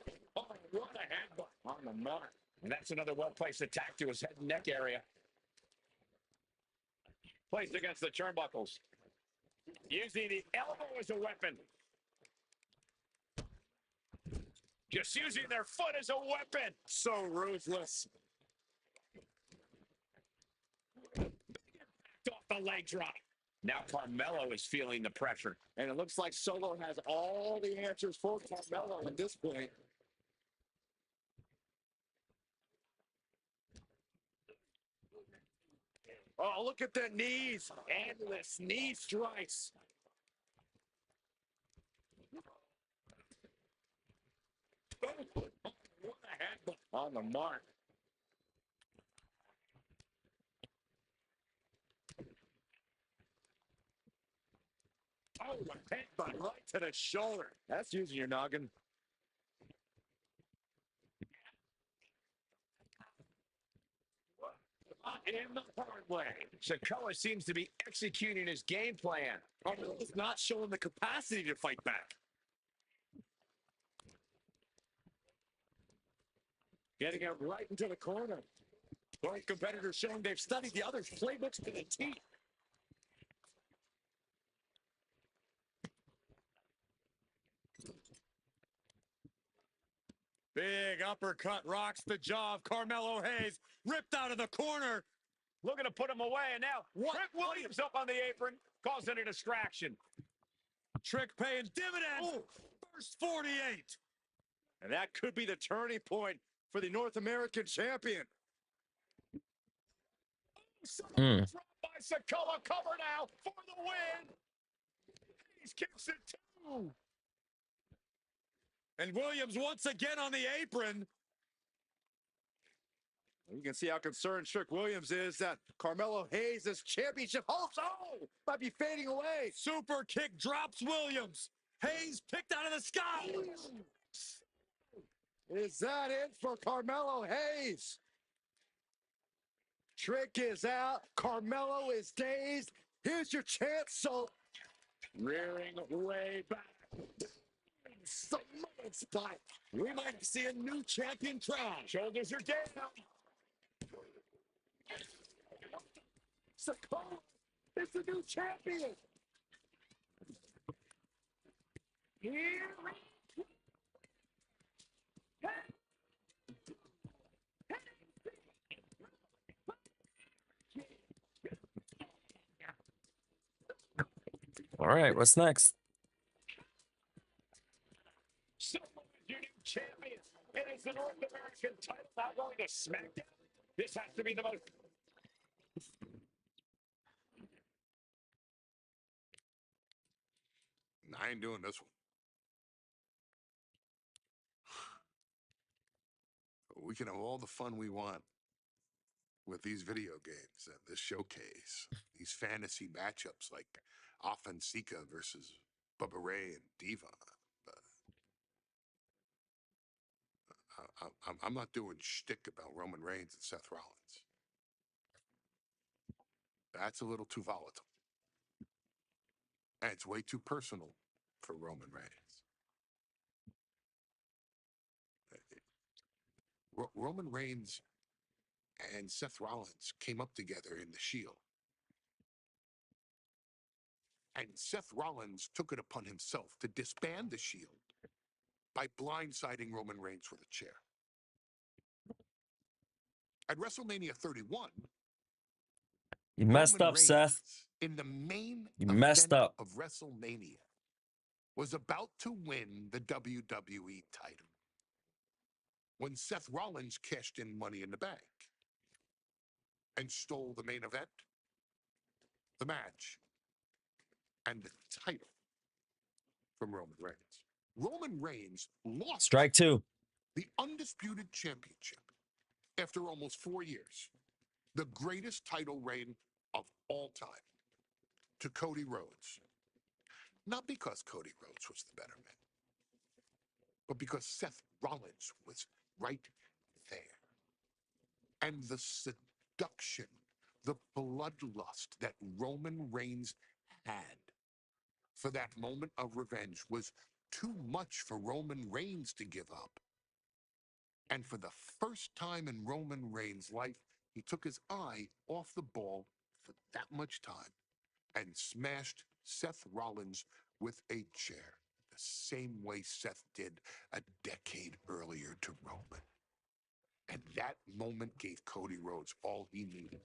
what a headbutt on the mark. And that's another well-placed attack to his head and neck area. Placed against the turnbuckles. Using the elbow as a weapon. Just using their foot as a weapon. So ruthless. Off the leg drop. Now Carmelo is feeling the pressure. And it looks like Solo has all the answers for Carmelo at this point. Oh, look at the knees. Endless knee strikes. What a headbutt On the mark. Oh, a headbutt right To the shoulder. That's using your noggin. in the hard way. Sikoa seems to be executing his game plan. He's not showing the capacity to fight back. Getting him right into the corner. Both competitors showing they've studied the other's playbooks to the T. Big uppercut rocks the jaw of Carmelo Hayes. Ripped out of the corner. Looking to put him away, and now Trick Williams up on the apron, causing a distraction. Trick paying dividends. First 48. And that could be the turning point for the North American champion. Mm. Dropped by Sakala, cover now for the win. Hayes kicks it too. And Williams once again on the apron. You can see how concerned Trick Williams is that Carmelo Hayes' championship hopes, might be fading away. Super kick drops Williams. Hayes picked out of the sky. Is that it for Carmelo Hayes? Trick is out. Carmelo is dazed. Here's your chance, so rearing way back. Some spot. We might see a new champion crown. Shoulders are down. Sakala is the new champion. Here we go. All right, what's next? Someone is your new champion. It is the North American title not going to SmackDown. This has to be the most. I ain't doing this one. We can have all the fun we want with these video games and this showcase, these fantasy matchups like Offensica versus Bubba Ray and Diva. I'm not doing shtick about Roman Reigns and Seth Rollins. That's a little too volatile. And it's way too personal for Roman Reigns. Roman Reigns and Seth Rollins came up together in the Shield. And Seth Rollins took it upon himself to disband the Shield by blindsiding Roman Reigns with a chair. At WrestleMania 31, You messed Roman up, Reigns, Seth. in the main You event messed up. of WrestleMania, was about to win the WWE title when Seth Rollins cashed in Money in the Bank and stole the main event, the match, and the title from Roman Reigns. Roman Reigns lost Strike two. the undisputed championship after almost 4 years, the greatest title reign of all time, to Cody Rhodes. Not because Cody Rhodes was the better man, but because Seth Rollins was right there. And the seduction, the bloodlust that Roman Reigns had for that moment of revenge was too much for Roman Reigns to give up. And for the first time in Roman Reigns' life, he took his eye off the ball for that much time and smashed Seth Rollins with a chair, the same way Seth did a decade earlier to Roman. And that moment gave Cody Rhodes all he needed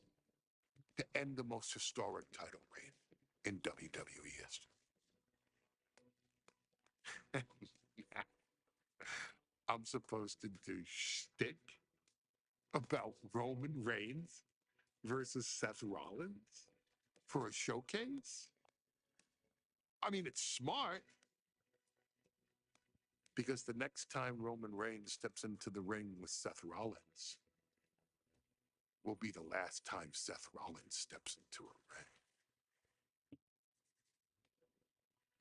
to end the most historic title reign in WWE history. I'm supposed to do shtick about Roman Reigns versus Seth Rollins for a showcase? I mean, it's smart because the next time Roman Reigns steps into the ring with Seth Rollins will be the last time Seth Rollins steps into a ring.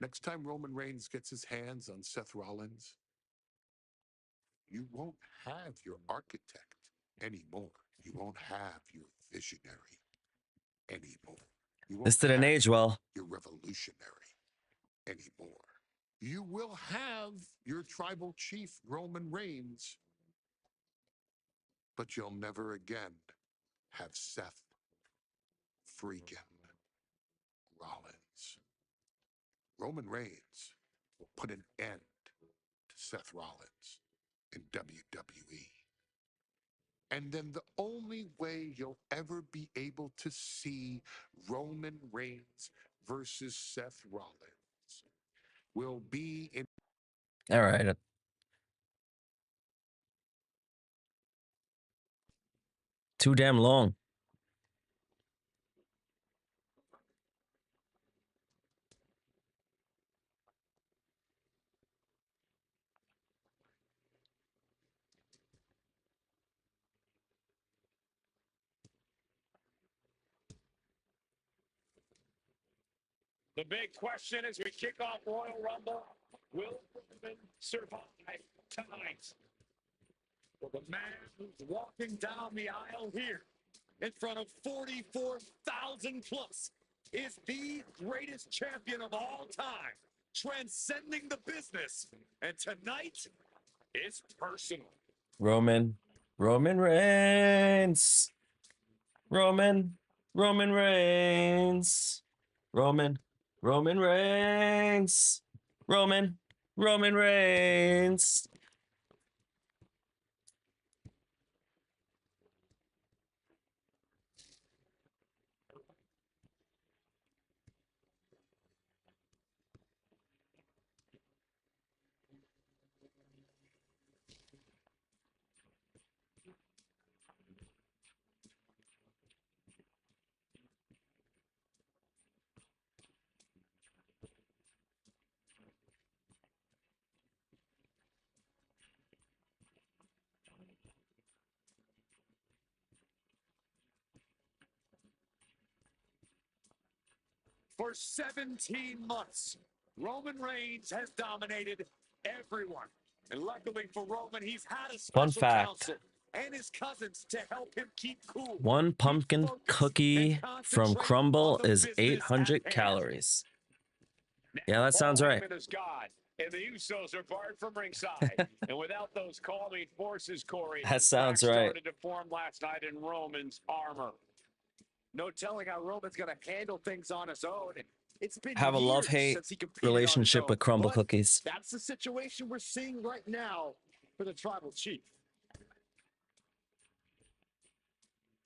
Next time Roman Reigns gets his hands on Seth Rollins, you won't have your architect anymore. You won't have your visionary anymore. You won't This didn't have age well. your revolutionary anymore. You will have your tribal chief, Roman Reigns, but you'll never again have Seth freaking Rollins. Roman Reigns will put an end to Seth Rollins in WWE. And then the only way you'll ever be able to see Roman Reigns versus Seth Rollins will be in. All right. Too damn long. The big question as we kick off Royal Rumble, will Roman survive tonight? Well, the man who's walking down the aisle here in front of 44,000 plus is the greatest champion of all time, transcending the business. And tonight, it's personal. Roman Reigns. Roman Reigns. Roman Reigns. Roman Reigns. For 17 months, Roman Reigns has dominated everyone. And luckily for Roman, he's had a Fun special fact. counsel and his cousins to help him keep cool. One pumpkin cookie from Crumble is 800 calories. Yeah, that sounds Paul right. Heyman is God, and the Usos are barred from ringside. And without those calming forces, Corey, That sounds cracks right. started to form last night in Roman's armor. No telling how Roman's going to handle things on his own. It's been Have a years love-hate since he competed relationship on his with own, Crumble but cookies. that's the situation we're seeing right now for the Tribal Chief.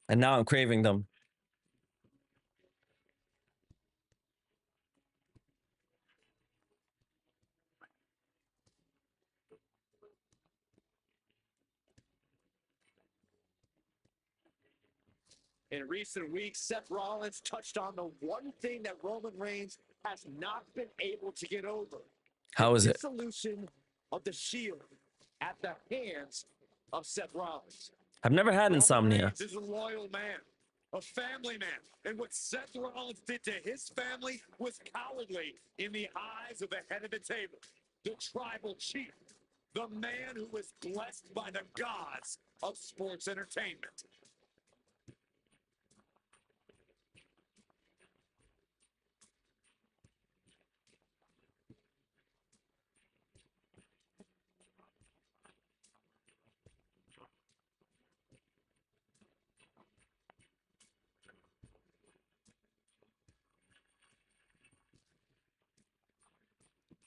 And now I'm craving them. In recent weeks, Seth Rollins touched on the one thing that Roman Reigns has not been able to get over. How is the it? dissolution of the Shield at the hands of Seth Rollins. I've never had Roman insomnia. Reigns is a loyal man, a family man, and what Seth Rollins did to his family was cowardly in the eyes of the head of the table, the Tribal Chief, the man who was blessed by the gods of sports entertainment.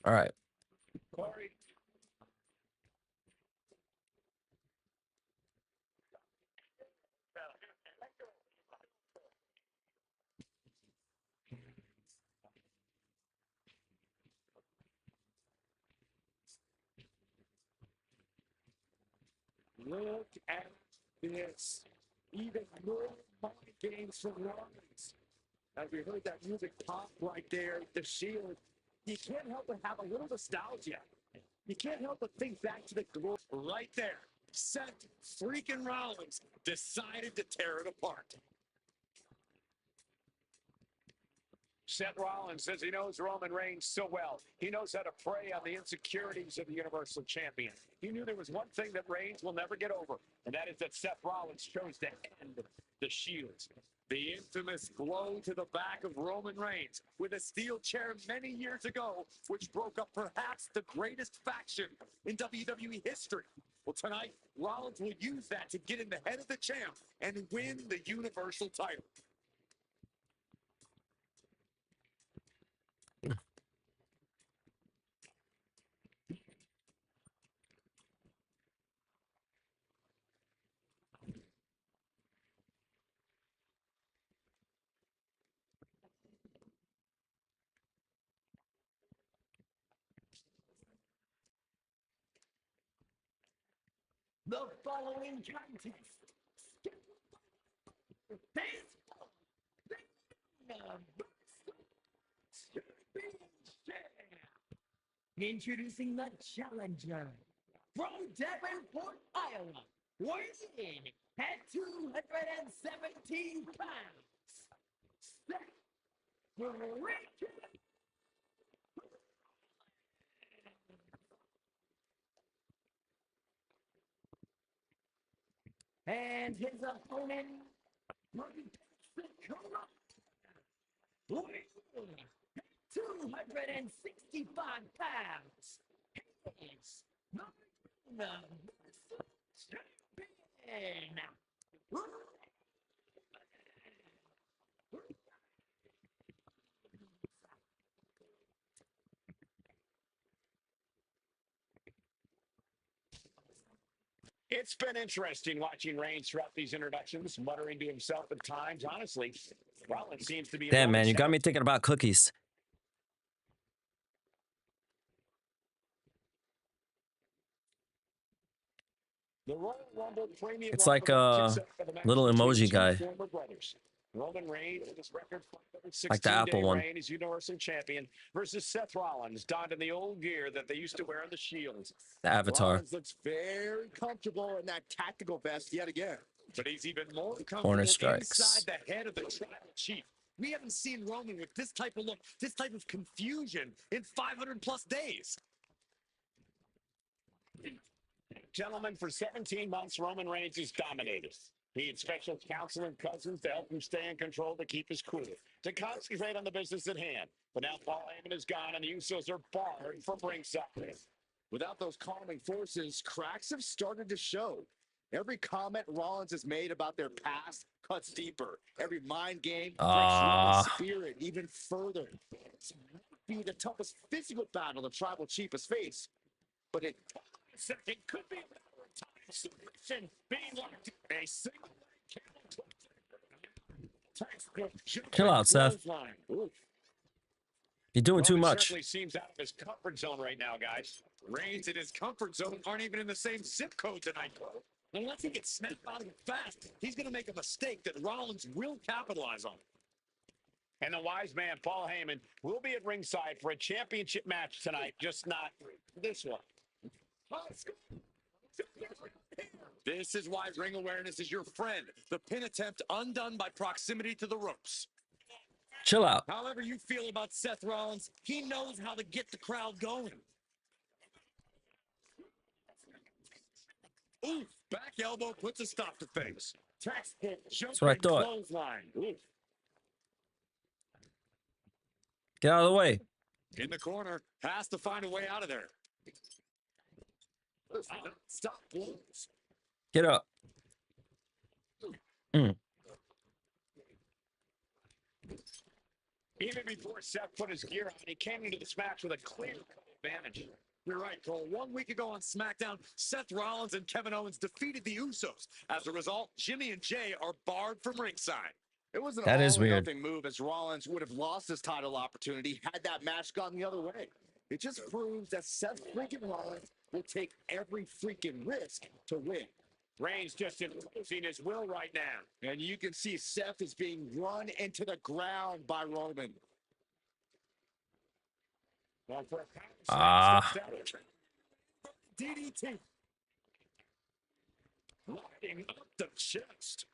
All right. Corey. Look at this. Even more mind games from Rollins. As we heard that music pop right there, the Shield, you can't help but have a little nostalgia. You can't help but think back to the glory right there. Seth freaking Rollins decided to tear it apart. Seth Rollins says he knows Roman Reigns so well. He knows how to prey on the insecurities of the Universal Champion. He knew there was one thing that Reigns will never get over, and that is that Seth Rollins chose to end the Shield. The infamous blow to the back of Roman Reigns with a steel chair many years ago, which broke up perhaps the greatest faction in WWE history. Well, tonight, Rollins will use that to get in the head of the champ and win the Universal title. The following contest. Baseball. Introducing the challenger from Davenport, Iowa, weighing in at 217 pounds. Seth Freakin' and his opponent from Pensacola, weighing in at 265 pounds. He is the champion. It's been interesting watching Reigns throughout these introductions, muttering to himself at times. Honestly, Rollins seems to be in Damn, man, you Rollins' got me thinking about cookies. The Royal Rumble Premium It's Live like event a kicks off with a match little between emoji two guy, former brothers. Roman Reigns, with his record like the Apple 16-day one, reign as Universal Champion, versus Seth Rollins, donned in the old gear that they used to wear on the Shields. the Avatar, Rollins looks very comfortable in that tactical vest yet again, but he's even more corner comfortable inside strikes. the head of the tribal chief. We haven't seen Roman with this type of look, this type of confusion in 500 plus days. Gentlemen, for 17 months, Roman Reigns has dominated. He had special counsel and cousins to help him stay in control, to keep his cool, to concentrate on the business at hand. But now Paul Heyman is gone, and the Usos are barred from ringside. Without those calming forces, cracks have started to show. Every comment Rollins has made about their past cuts deeper. Every mind game breaks Roman's spirit even further. This might be the toughest physical battle the tribal chief has faced, but it second could be a matter of time. Submission being locked in a single Chill out, Seth. You're doing too much. Certainly seems out of his comfort zone right now, guys. Reigns and his comfort zone aren't even in the same zip code tonight. Unless he gets snapped out of it fast, he's going to make a mistake that Rollins will capitalize on. And the wise man, Paul Heyman, will be at ringside for a championship match tonight, just not this one. This is why ring awareness is your friend. The pin attempt undone by proximity to the ropes. Chill out. However you feel about Seth Rollins, he knows how to get the crowd going. Ooh, back elbow puts a stop to things. That's what I thought. Clothesline. Ooh. Get out of the way. In the corner, has to find a way out of there. Stop blows. Get up. Even before Seth put his gear on, he came into this match with a clear advantage. You're right, Cole. 1 week ago on SmackDown, Seth Rollins and Kevin Owens defeated the Usos. As a result, Jimmy and Jay are barred from ringside. It was an That is weird. all-or-nothing move, as Rollins would have lost his title opportunity had that match gone the other way. It just proves that Seth freaking Rollins will take every freaking risk to win. Reigns just imposing his will right now. And you can see Seth is being run into the ground by Roman. DDT. Lighting up the chest.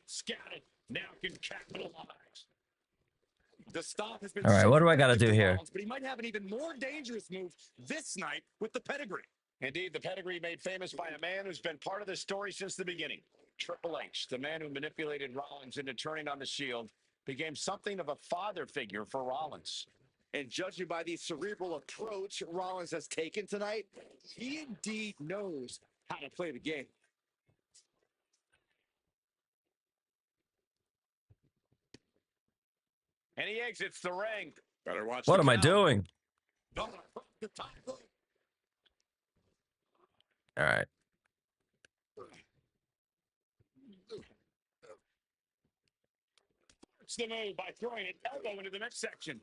Scattered. Now can capitalize. The stop has been All right, so what do I got to effective do for here? Rollins, but he might have an even more dangerous move this night with the pedigree. Indeed, the pedigree made famous by a man who's been part of the story since the beginning. Triple H, the man who manipulated Rollins into turning on the Shield, became something of a father figure for Rollins. And judging by the cerebral approach Rollins has taken tonight, he indeed knows how to play the game. And he exits the ring. Better watch What the am I count. doing? Don't let the time go. All right. It's the move by throwing an elbow into the midsection.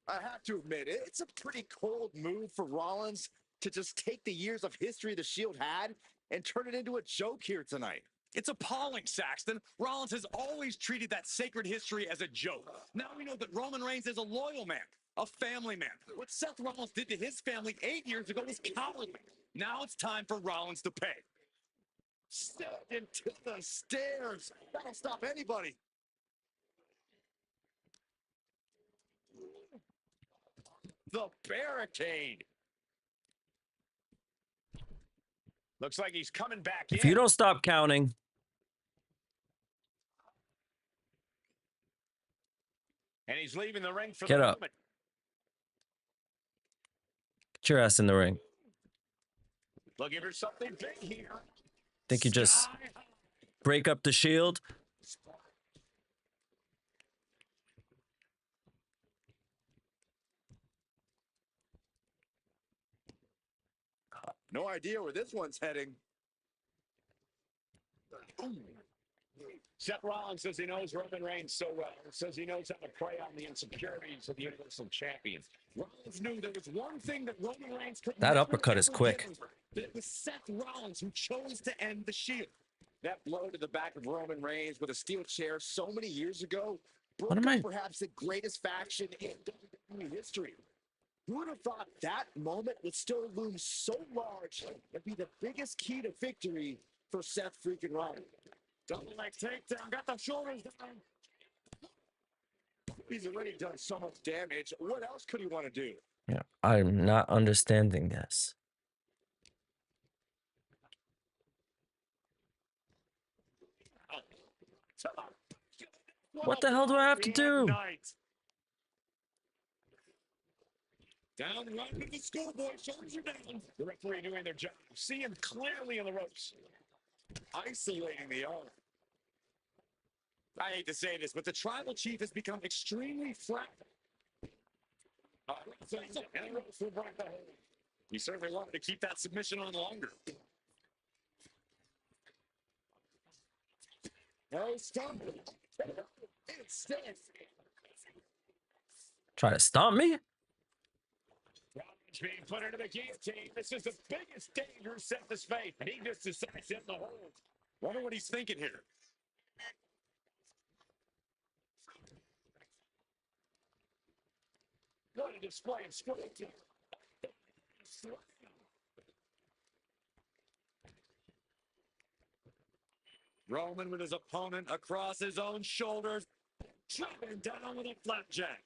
I have to admit, it's a pretty cold move for Rollins to just take the years of history the Shield had and turn it into a joke here tonight. It's appalling, Saxton. Rollins has always treated that sacred history as a joke. Now we know that Roman Reigns is a loyal man, a family man. What Seth Rollins did to his family 8 years ago was cowardly. Now it's time for Rollins to pay. Step into the stairs. That'll stop anybody. The barricade. Looks like he's coming back If in. you don't stop counting, And he's leaving the ring for get the up. moment. Get your ass in the ring. Looking for something big here. Think you just Sky high. break up the Shield? No idea where this one's heading. Seth Rollins says he knows Roman Reigns so well. Says he knows how to prey on the insecurities of the Universal Champions. Rollins knew there was one thing that Roman Reigns could That never, uppercut is ever quick. get over. That it was Seth Rollins who chose to end the Shield. That blow to the back of Roman Reigns with a steel chair so many years ago What broke am up I- perhaps the greatest faction in WWE history. Who would have thought that moment would still loom so large and be the biggest key to victory for Seth freaking Rollins? Double leg takedown. Got the shoulders down. He's already done so much damage. What else could he want to do? Yeah, I'm not understanding this. What the hell do I have to do? Down right to the schoolboy. Shoulders are down. The referee doing their job. See him clearly in the ropes. Isolating the arm. I hate to say this, but the tribal chief has become extremely fragile. He certainly wanted to keep that submission on longer. No stumbling. Instead, Try to stomp me? Rollins being put into the guillotine. This is the biggest danger Seth has faced, and he just decides to hit the hold. Wonder what he's thinking here. What a display of strength. Roman with his opponent across his own shoulders, chopping down with a flapjack.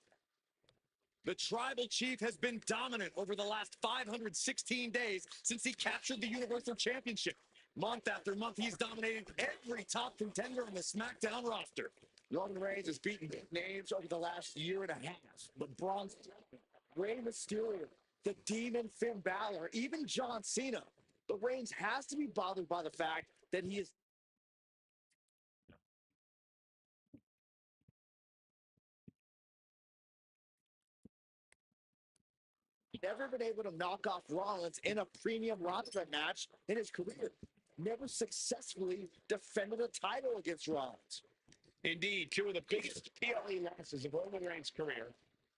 The tribal chief has been dominant over the last 516 days since he captured the Universal Championship. Month after month, he's dominated every top contender on the SmackDown roster. Roman Reigns has beaten big names over the last year and a half. The Braun Strowman, Rey Mysterio, the Demon Finn Balor, even John Cena. But Reigns has to be bothered by the fact that he is never been able to knock off Rollins in a premium roster match in his career. Never successfully defended a title against Rollins. Indeed, two of the biggest PLE losses of Roman Reigns' career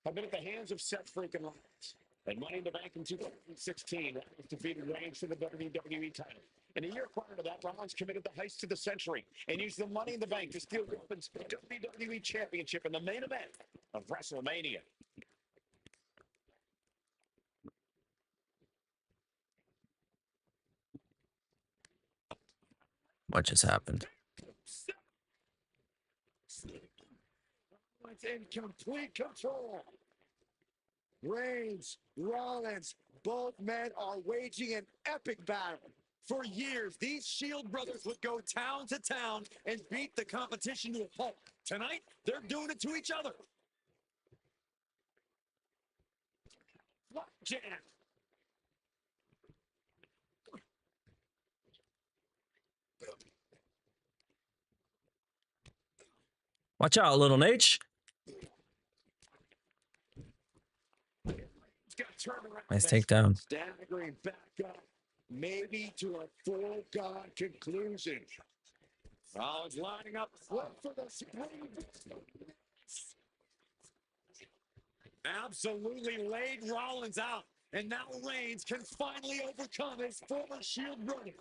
have been at the hands of Seth freaking Rollins. At Money in the Bank in 2016, Rollins defeated Reigns for the WWE title. In a year prior to that, Rollins committed the heist of the century and used the Money in the Bank to steal Roman's WWE Championship in the main event of WrestleMania. What just happened? Rollins in complete control. Reigns, Rollins, both men are waging an epic battle. For years, these Shield brothers would go town to town and beat the competition to a pulp. Tonight, they're doing it to each other. Jam. Watch out, little Nate. Nice takedown. Staggering back up, maybe to a foregone conclusion. Rollins lining up for the spring. Absolutely laid Rollins out. And now Reigns can finally overcome his former Shield brother.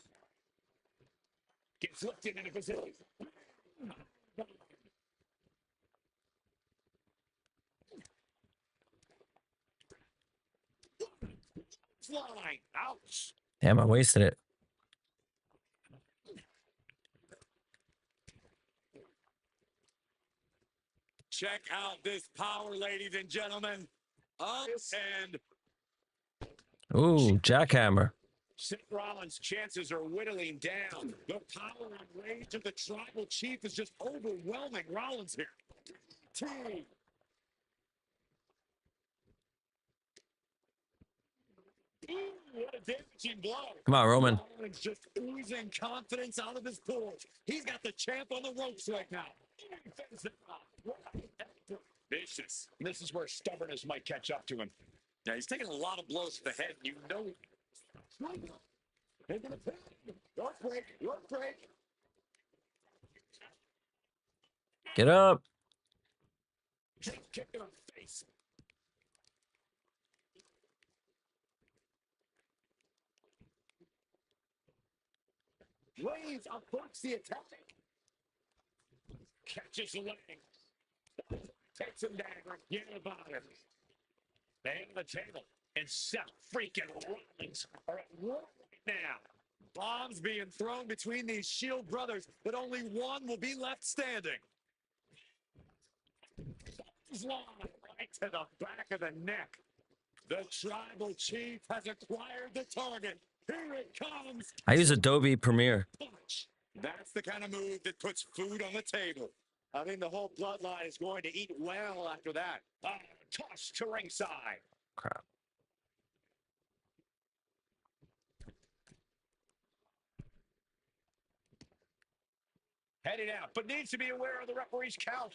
Gets lifted into position. Flying. Ouch. Damn, I wasted it. Check out this power, ladies and gentlemen. Up and Ooh, jackhammer. Seth Rollins' chances are whittling down. The power and rage of the tribal chief is just overwhelming Rollins here. T. Ooh, what a damaging blow. Come on, Roman. Rollins just oozing confidence out of his pores. He's got the champ on the ropes right now. Vicious. This is where stubbornness might catch up to him. Yeah, he's taking a lot of blows to the head. You know. Your break. Your break. Get up. Kick in the face. Reigns averts the attack. Catches the leg. Takes him down. Forget about it. They hit the table. And Seth freaking Rollins are at war right now. Bombs being thrown between these Shield brothers, but only one will be left standing. Right to the back of the neck. The tribal chief has acquired the target. Here it comes. I use Adobe Premiere. Punch. That's the kind of move that puts food on the table. I think the whole bloodline is going to eat well after that. Toss to ringside. Crap. Headed out, but needs to be aware of the referee's count.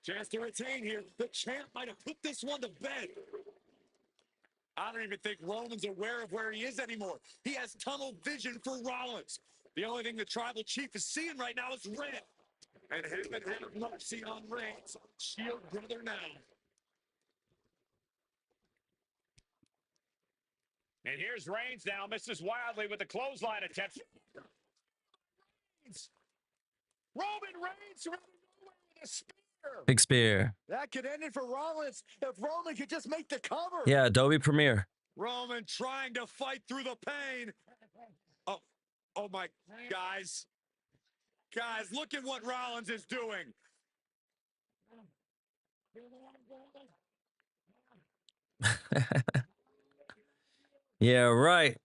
Chance to retain here. The champ might have put this one to bed. I don't even think Roman's aware of where he is anymore. He has tunnel vision for Rollins. The only thing the tribal chief is seeing right now is red. And heaven have mercy on Reigns. Shield brother now. And here's Reigns now, misses wildly with the clothesline attempt. Roman Reigns running nowhere with a spear. Big spear. That could end it for Rollins if Roman could just make the cover. Yeah, Adobe Premiere. Roman trying to fight through the pain. Oh my, guys. Guys, look at what Rollins is doing. Yeah, right.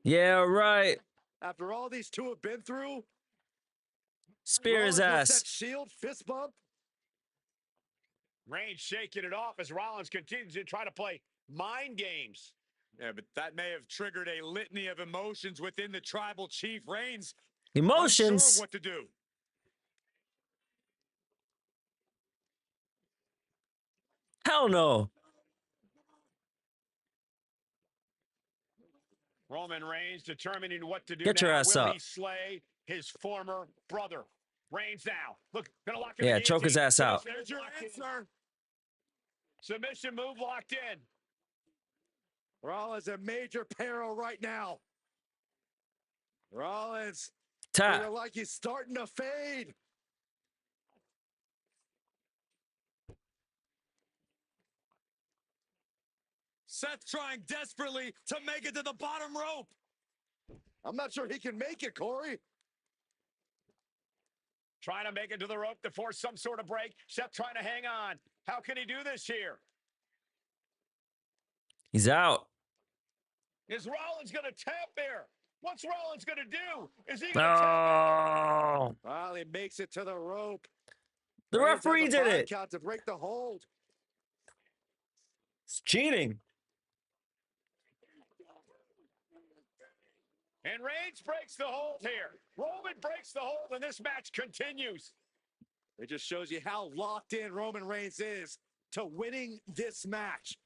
Yeah, right. After all these two have been through, Spear his Rollins gets ass. that Shield fist bump. Reigns shaking it off as Rollins continues to try to play mind games. Yeah, but that may have triggered a litany of emotions within the tribal chief. Reigns unsure of Emotions. what to do. Hell no. Roman Reigns determining what to do Get now. your ass Will up. he slay his former brother? Reigns now. Look, gonna lock in Yeah, the choke his guillotine. ass out. There's your answer. Submission move locked in. Rollins in major peril right now. Rollins Tap. feeling like he's starting to fade. Seth trying desperately to make it to the bottom rope. I'm not sure he can make it, Corey. Trying to make it to the rope to force some sort of break. Seth trying to hang on. How can he do this here? He's out. Is Rollins going to tap there? What's Rollins going to do? Is he going to Oh, Well, he makes it to the rope. the Reigns has referee a did 5 it. count to break the hold. It's cheating. And Reigns breaks the hold here. Roman breaks the hold, and this match continues. It just shows you how locked in Roman Reigns is to winning this match.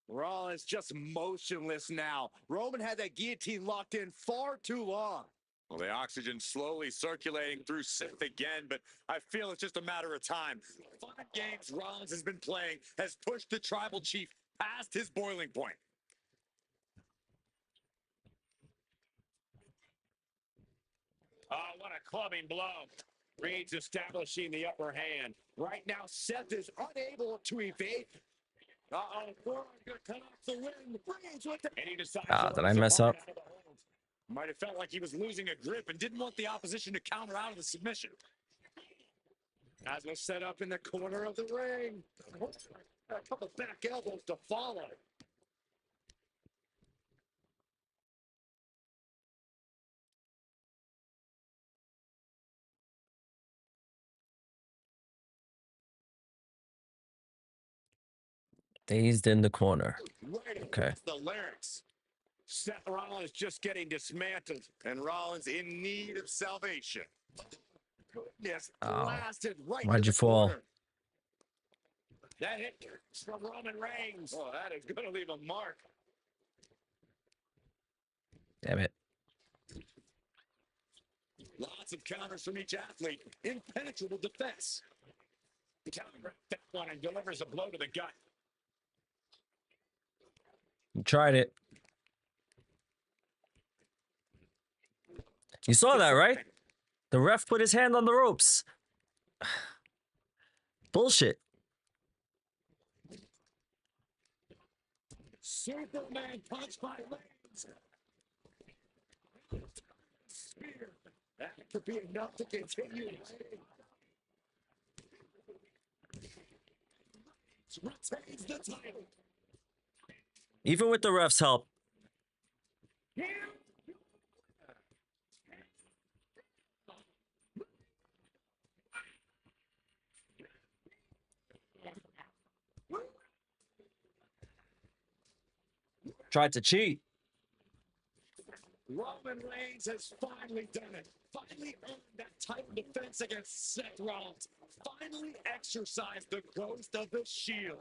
Rollins just motionless now. Roman had that guillotine locked in far too long. Well, the oxygen slowly circulating through Sith again, but I feel it's just a matter of time. 5 games Rollins has been playing has pushed the Tribal Chief past his boiling point. Oh, what a clubbing blow. Reigns establishing the upper hand. Right now, Seth is unable to evade. Uh-oh, Thorne gonna cut off the win. Reigns with the... And he decides Ah, to did let I his mess opponent up? out of the hold. Might have felt like he was losing a grip and didn't want the opposition to counter out of the submission. As was set up in the corner of the ring. A couple back elbows to follow. Dazed in the corner. Right Okay. across the larynx. Seth Rollins just getting dismantled, and Rollins in need of salvation. Goodness, Oh, blasted right why'd to you the fall? corner. That hit from Roman Reigns. Oh, that is going to leave a mark. Damn it. Lots of counters from each athlete. Impenetrable defense. The counter that one and delivers a blow to the gut. You tried it. You saw that, right? The ref put his hand on the ropes. Bullshit. Superman punch by Reigns. Spear. That could be enough to continue. Retains the title. Even with the ref's help. Tried to cheat. Roman Reigns has finally done it. Finally earned that title defense against Seth Rollins. Finally exercised the ghost of the Shield.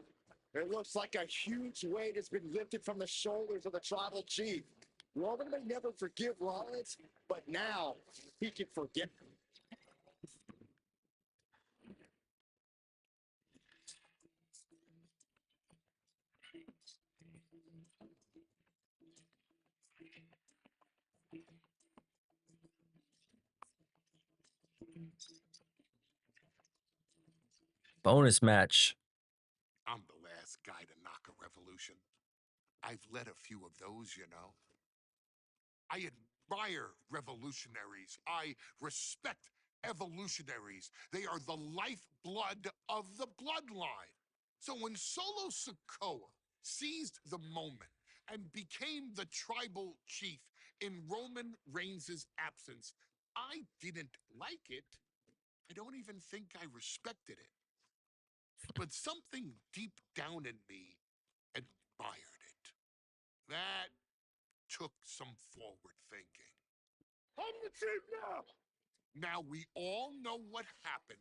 It looks like a huge weight has been lifted from the shoulders of the Tribal Chief. Roman may never forgive Rollins, but now he can forget. Bonus match. I'm the last guy to knock a revolution. I've led a few of those, you know. I admire revolutionaries. I respect evolutionaries. They are the lifeblood of the bloodline. So when Solo Sikoa seized the moment and became the tribal chief in Roman Reigns' absence, I didn't like it. I don't even think I respected it. But something deep down in me admired it. That took some forward thinking. I'm the chief now. Now we all know what happened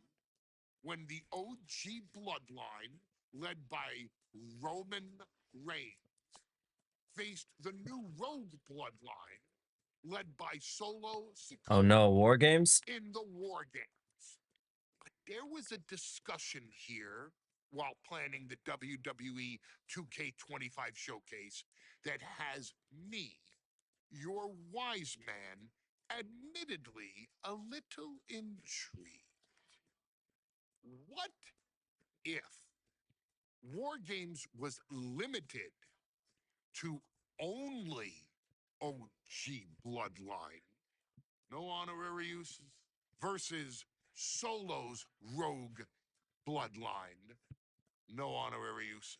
when the OG bloodline, led by Roman Reigns, faced the new Rogue bloodline, led by Solo Sikoa Oh no, War Games? in the War Games. But there was a discussion here while planning the WWE 2K25 showcase that has me, your wise man, admittedly a little intrigued. What if War Games was limited to only OG bloodline? No honorary uses, versus Solo's rogue bloodline. No honorary uses.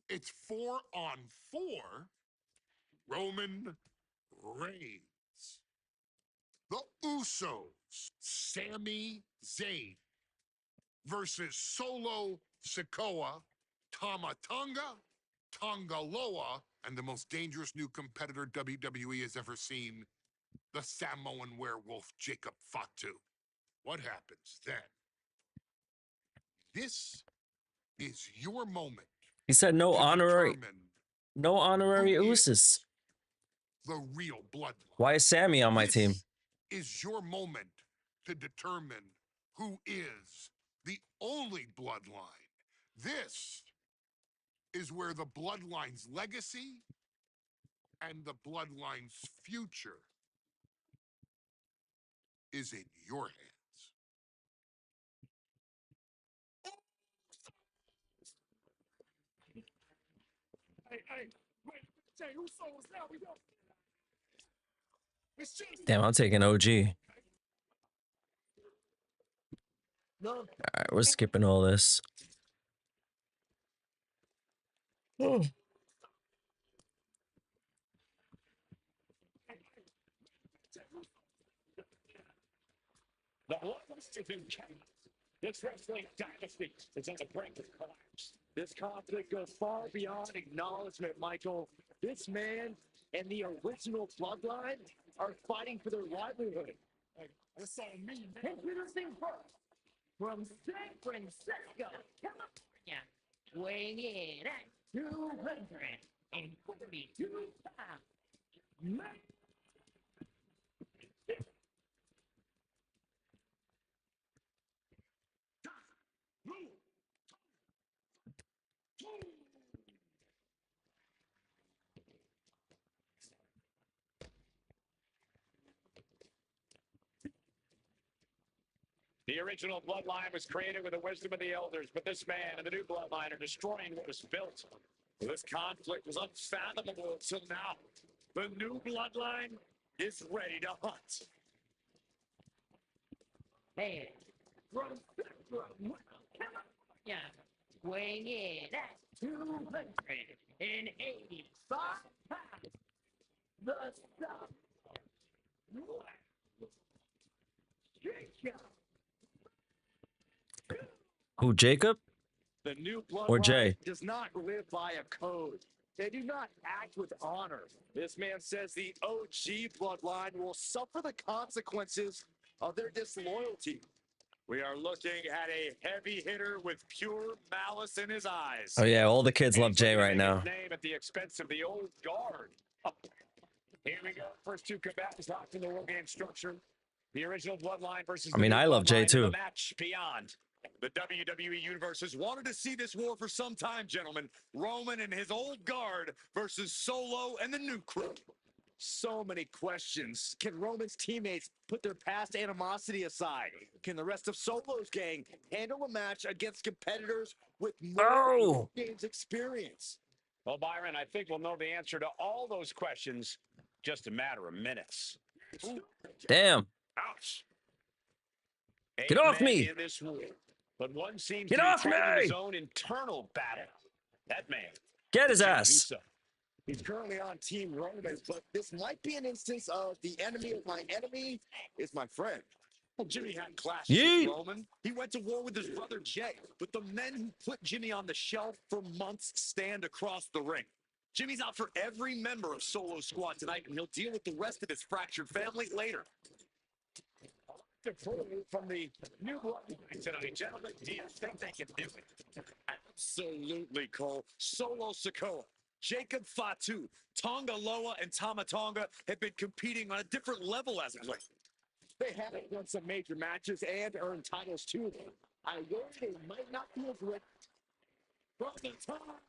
It's 4-on-4. Roman Reigns. The Usos. Sami Zayn versus Solo Sikoa, Tama Tonga, Tonga Loa, and the most dangerous new competitor WWE has ever seen, the Samoan werewolf Jacob Fatu. What happens then? This is your moment. He said no to honorary determine who uses. is the real bloodline. Why is Sammy on my This team? is your moment to determine who is the only bloodline. This is where the bloodline's legacy and the bloodline's future is in your hands. Hey, wait, Jay, who sold us now? We go. It's just Damn, I'm taking OG. no. All right, we're skipping all this. Oh. The bloodlust is in chaos. This wrestling dynasty is on the brink of collapse. This conflict goes far beyond acknowledgement, Michael. This man and the original bloodline are fighting for their livelihood. That's all me, man. Introducing first, from San Francisco, California, weighing in at 242 pounds, The original bloodline was created with the wisdom of the elders, but this man and the new bloodline are destroying what was built. This conflict was unfathomable until now. The new bloodline is ready to hunt. and from Central California, weighing in at 285 pounds, the South Jacob. Who, Jacob The new or Jay? bloodline does not live by a code. They do not act with honor. This man says the OG bloodline will suffer the consequences of their disloyalty. We are looking at a heavy hitter with pure malice in his eyes. Oh yeah, all the kids And love he's Jay looking to right make his now. name at the expense of the old guard. Here we go. First two combatants locked in the war game structure. The original bloodline versus I the mean, new I love Jay bloodline in the too. match beyond. The WWE Universe has wanted to see this war for some time, gentlemen. Roman and his old guard versus Solo and the new crew. So many questions. Can Roman's teammates put their past animosity aside? Can the rest of Solo's gang handle a match against competitors with more Oh. games experience? Well, Byron, I think we'll know the answer to all those questions just a matter of minutes. Damn. Ouch. Get off me. In this war, but one seems Get to be off fighting me. his own internal battle. That man. Get his Jimmy ass. Uso. He's currently on Team Roman, but this might be an instance of the enemy of my enemy is my friend. Well, Jimmy had clashes Yeet. with Roman. He went to war with his brother Jay, but the men who put Jimmy on the shelf for months stand across the ring. Jimmy's out for every member of Solo's squad tonight, and he'll deal with the rest of his fractured family later. From the new bloodline tonight, gentlemen, do you think they can do it? Absolutely, Cole. Solo Sikoa, Jacob Fatu, Tonga Loa, and Tama Tonga have been competing on a different level as of late. They haven't won some major matches and earned titles too. I worry they might not be as ready. From the top,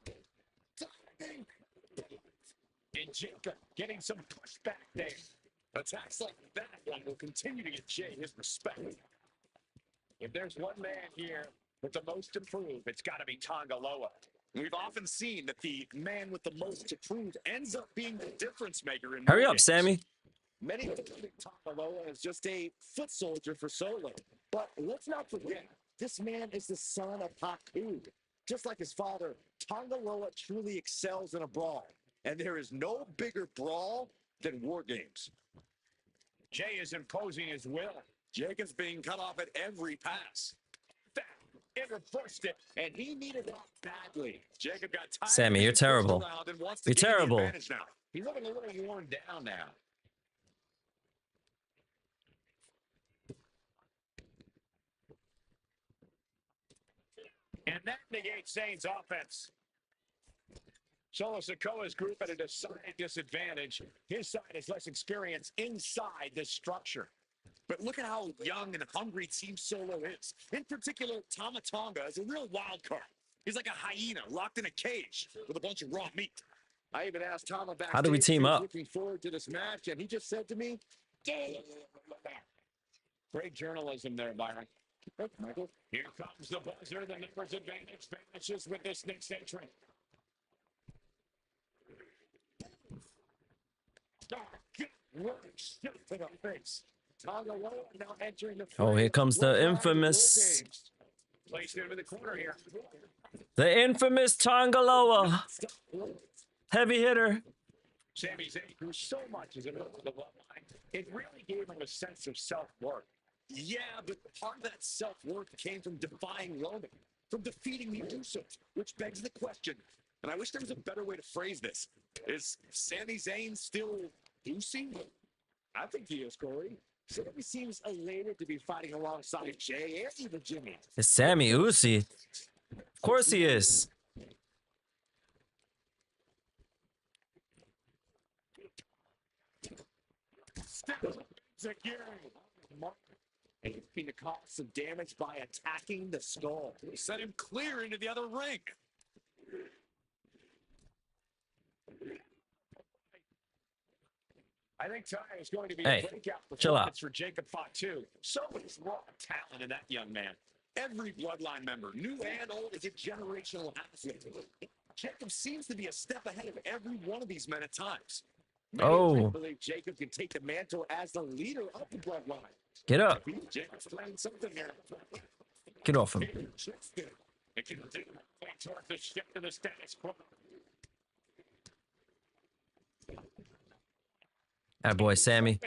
and Jacob getting some pushback there. Attacks like that one will continue to get Jay his respect. If there's one man here with the most to prove, it's got to be Tonga Loa. We've often seen that the man with the most to prove ends up being the difference maker in Hurry war up, games. Sammy. Many of think Tongaloa is just a foot soldier for Solo. But let's not forget, this man is the son of Haku. Just like his father, Tongaloa truly excels in a brawl. And there is no bigger brawl than War Games. Jay is imposing his will. Jacob's being cut off at every pass. It reversed it, and he needed that badly. Jacob got tired Sammy, of you're being pushed terrible. around and wants to You're gain the terrible. advantage now. He's looking a little worn down now. And that negates Zayn's offense. Solo Sikoa's group at a decided disadvantage. His side has less experience inside this structure. But look at how young and hungry Team Solo is. In particular, Tama Tonga is a real wild card. He's like a hyena locked in a cage with a bunch of raw meat. I even asked Tama backstage How do we team if he was up? looking forward to this match, and he just said to me, "Yeah." Great journalism there, Byron. Thanks, Michael. Here comes the buzzer. The numbers advantage vanishes with this next entrant. Shot to the face. Tongaloa now entering the Oh, here comes the Bloodline infamous, War Games. Placed into the corner here. the infamous Tongaloa. Heavy hitter. Sami Zayn grew so much as a member of the bloodline. It really gave him a sense of self-worth. Yeah, but part of that self-worth came from defying Roman, from defeating the Usos, which begs the question, and I wish there was a better way to phrase this. Is Sami Zayn still Lucy? I think he is, Corey. Sami seems elated to be fighting alongside Jay and even Jimmy. It's Sammy Uzi. Of course he is. And he's to cause some damage by attacking the skull. Sent him clear into the other ring. I think time is going to be Hey, a breakout chill out. performance for Jacob Fatu. So much raw talent in that young man. Every bloodline member, new and old, is a generational athlete. Jacob seems to be a step ahead of every one of these men at times. Many Oh. believe Jacob can take the mantle as the leader of the bloodline. Get up. Jacob's playing something here. Get off him. It can do toward the shift to the status quo. That boy, Sammy.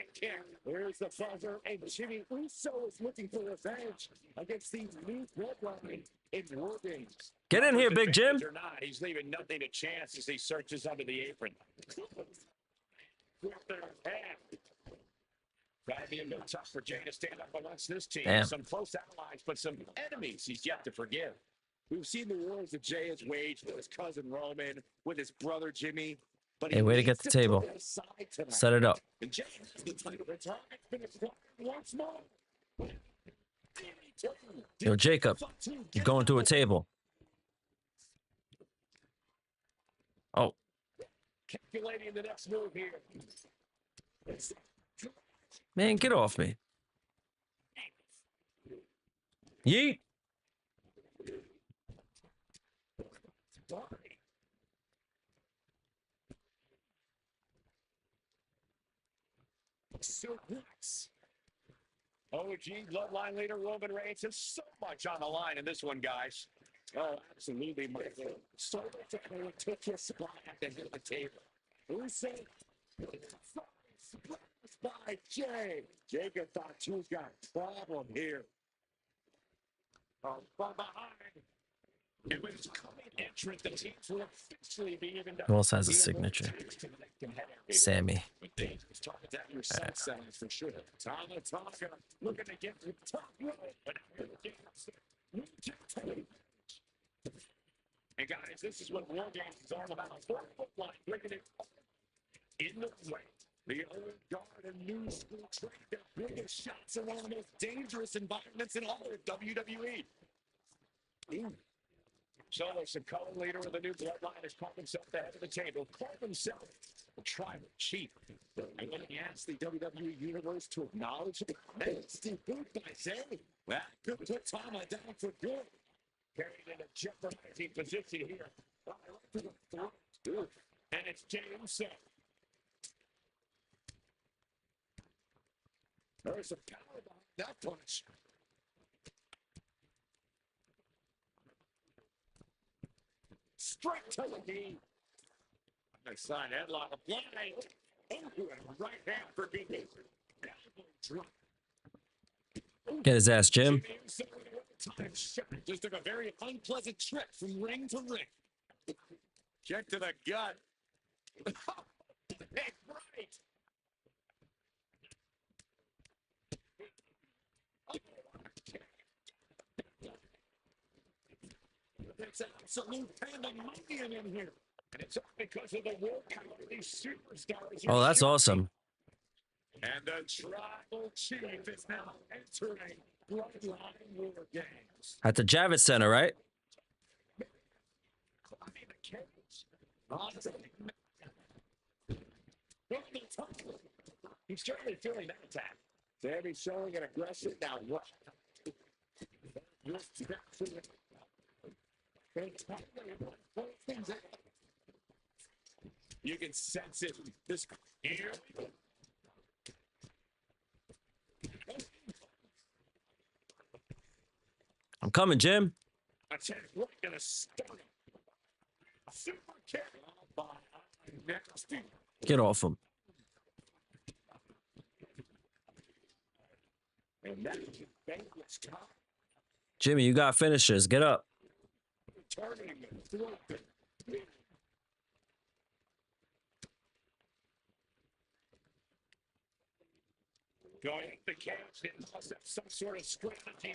Here's the buzzer, and Jimmy Uso is looking for revenge against these new bloodline in War Games. Get in here, Big Jim. Or not, he's leaving nothing to chance as he searches under the apron. That'd be a bit tough for Jay to stand up amongst this team. Damn. Some close allies, but some enemies he's yet to forgive. We've seen the wars that Jay has waged with his cousin Roman, with his brother Jimmy. But Hey, way to get needs the table. put it aside tonight. Set it up. And Jay has the title retirement been acquired once more. Yo, Jacob, you're going to a table. Oh, Calculating the next move here. man, get off me. Yeet. Suplex. OG bloodline leader Roman Reigns has so much on the line in this one, guys. Oh, absolutely, Michael. So Dakota took his spot at the head of the table. Uso surprised by Jay. Jacob thought he's got a problem here. From behind. It was coming entrant. The teams will officially be even. Who else has a signature? Sammy. For sure. Tama Tonga looking to get to the top rope. And guys, this is what War Games is all about. 4-foot line, bringing it in the way. The old guard and new school trade their biggest shots in one of the most dangerous environments in all of WWE. Solo Sikoa, leader of the new bloodline, has called himself the head of the table, called himself the tribal chief. And when he asked the WWE Universe to acknowledge it, it's debunked by Zayn. That could put Tama down for good. Carried in a jeopardizing position here. And it's Jey Uso. There's some power behind that punch. Straight to the knee. Nice side headlock applied. Into it. Right hand for DD. Get his ass, Jim. Just took a very unpleasant trip from ring to ring. Kick to the gut. Right. It's absolute pandemonium in here. And it's all because of the willpower these superstars are Oh, that's showing. awesome. And the tribal chief is now entering Bloodline War Games. At the Javits Center, right? Climbing the cage. He's certainly feeling that attack. There he's showing an aggressive now. What? You can sense it. This here. I'm coming, Jim. Attack right gonna start. Super kick by Nasty. Get off him. And that banquet's top. Jimmy, you got finishers. Get up. Turning and flipping. Going up the cage, it must have some sort of strategy.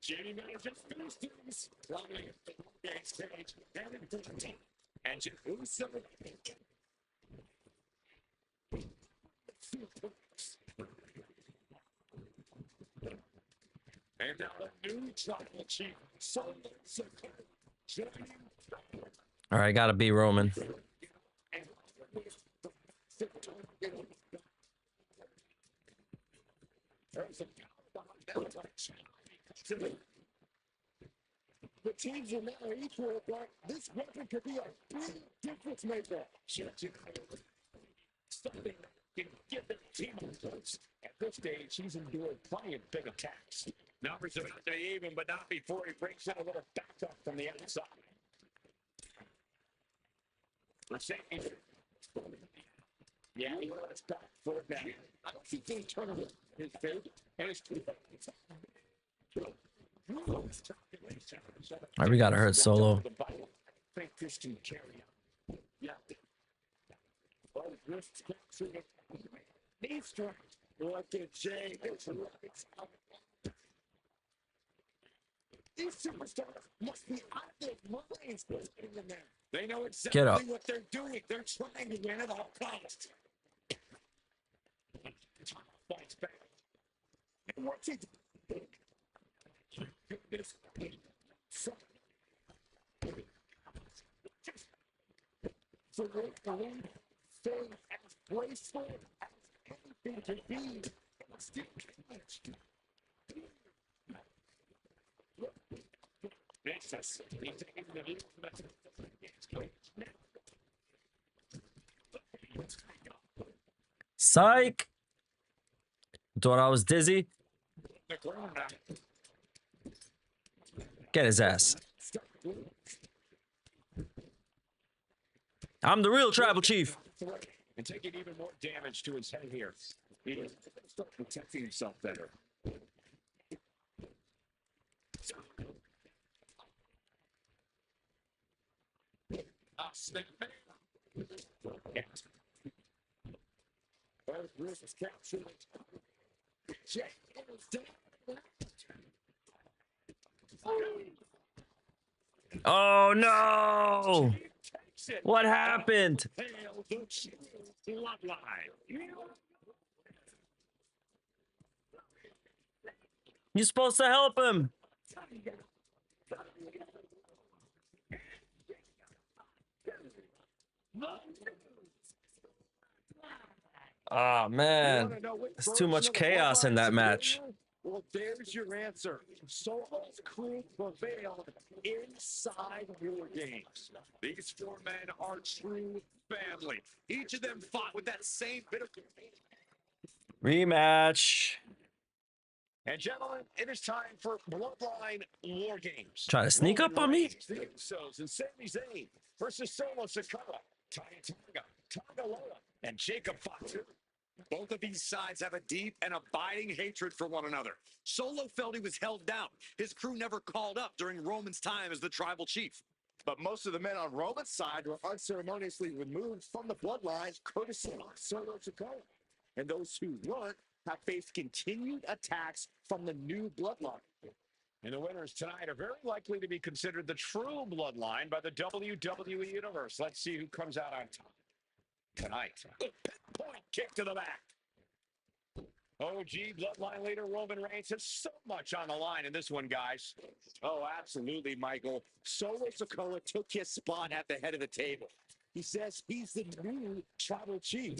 Jimmy manages these things. Climbing up the game's cage, and into the team. And Jerusalem. And now the new tribal chief, Solomon Secure, joining. All right, gotta be Roman. The teams are now equal, but this weapon could be a big difference maker. Something can get the team on close. At this stage, he's endured plenty of big attacks. Numbers about to even, but not before he breaks in a little backup from the outside. Mercedes. Yeah, he was back for it now. I don't think they turn around his favor. And it's All right, we gotta hurt Solo. I think this can carry out. Yeah. Oh, wrist capture. Knee strike. Look at Jay. It's right. These superstars must be out their minds in the man. They know exactly what they're doing. They're trying to win at all costs. Fights back. And what's he doing? This for the lead, staying as graceful as anything can be. Still catch. Psych. Thought I was dizzy. Get his ass. I'm the real tribal chief. And taking even more damage to his head here. He needs to start protecting himself better. Bruce is captured. Oh no! What happened? You're supposed to help him. Oh man, there's too much chaos in that match. Well, there's your answer. Solo's crew prevailed inside War Games. These four men are true family. Each of them fought with that same bit of... Rematch. And gentlemen, it is time for Bloodline War Games. Trying to sneak up on me? Reigns, the Usos, and Sami Zayn versus Solo Sikoa, Tonga Lola, and Jacob Fatu. Both of these sides have a deep and abiding hatred for one another. Solo felt he was held down. His crew never called up during Roman's time as the tribal chief. But most of the men on Roman's side were unceremoniously removed from the bloodline, courtesy of Solo Sikoa. And those who weren't have faced continued attacks from the new bloodline. And the winners tonight are very likely to be considered the true bloodline by the WWE Universe. Let's see who comes out on top tonight. Point kick to the back. OG bloodline leader Roman Reigns has so much on the line in this one, guys. Oh, absolutely, Michael. Solo Sikoa took his spot at the head of the table. He says he's the new tribal chief.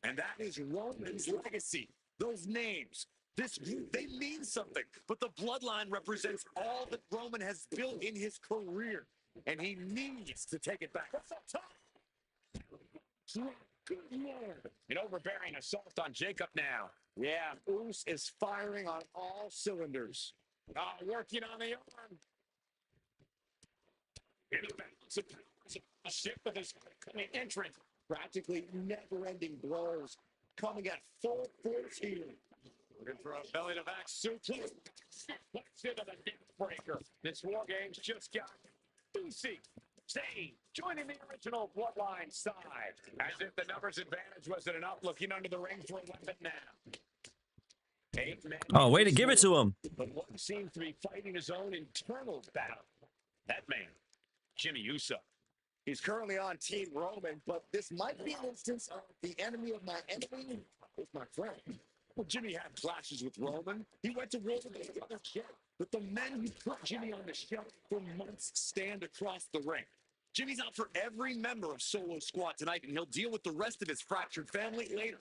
And that is Roman's legacy. Those names, this group, they mean something. But the bloodline represents all that Roman has built in his career. And he needs to take it back. What's up top? An overbearing assault on Jacob now. Yeah, Uso is firing on all cylinders. Working on the arm. In the balance of powers, a shift with his coming entrance. Practically never-ending blows coming at full force here. Looking for a belly-to-back suplex. Flex into the death breaker. This War Games just got juicy. Zayn joining the original bloodline side. As if the numbers advantage wasn't enough, looking under the ring for a weapon now. 8 men. Oh, way to give it to him. But one seems to be fighting his own internal battle. That man, Jimmy Uso. He's currently on Team Roman, but this might be an instance of the enemy of my enemy is my friend. Well, Jimmy had clashes with Roman. He went to war with the other kid. But the men who put Jimmy on the shelf for months stand across the ring. Jimmy's out for every member of Solo Squad tonight, and he'll deal with the rest of his fractured family later.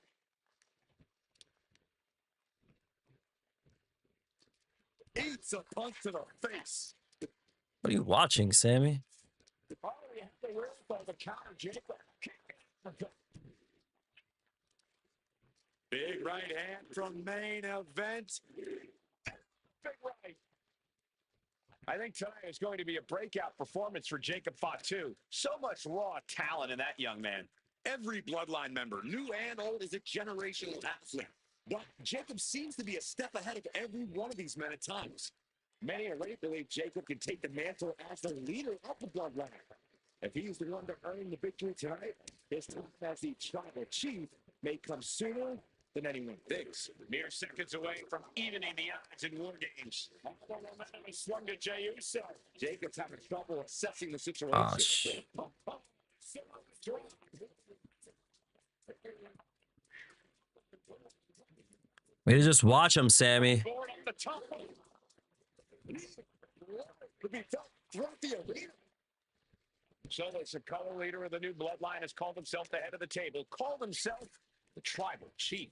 Eats a punch to the face. What are you watching, Sammy? Oh, he had the wherewithal to counter Jacob. Big right hand from main event. Big right. I think tonight is going to be a breakout performance for Jacob Fatu. So much raw talent in that young man. Every bloodline member, new and old, is a generational athlete. But Jacob seems to be a step ahead of every one of these men at times. Many already believe Jacob can take the mantle as the leader of the bloodline. If he's the one to earn the victory tonight, his time as the tribal chief may come sooner than anyone thinks. Mere seconds away from evening the odds in War Games. The momentum is swung to Jey Uso. Jacob's having trouble assessing the situation. Oh, shit. Way to just watch him, Sammy. Solo Sikoa, leader of the new bloodline, has called himself the head of the table, called himself the tribal chief.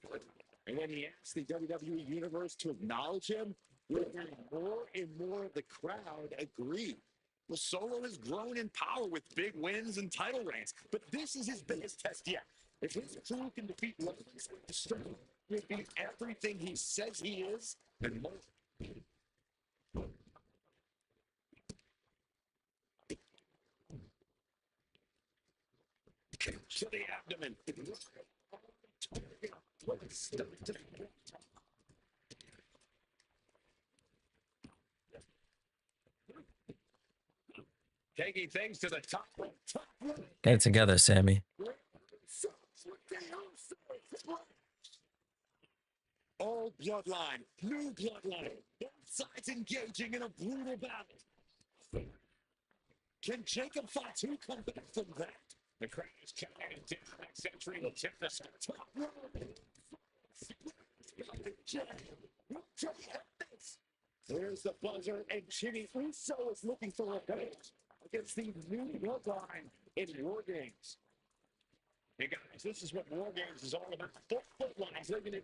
And when he asked the WWE Universe to acknowledge him, we're hearing more and more of the crowd agree. Well, Solo has grown in power with big wins and title reigns, but this is his biggest test yet. If his crew can defeat Roman's strength, he'll be everything he says he is and more. To the abdomen. Taking things to the top. Get it together, Sammy. Old bloodline, new bloodline, both sides engaging in a brutal battle. Can Jacob Fatu come back from that? The crowd is counting it down. Next entry will tip the top rope. There's the buzzer, and Jimmy Uso is looking for revenge against the new bloodline in War Games. Hey guys, this is what War Games is all about. Four bloodlines living in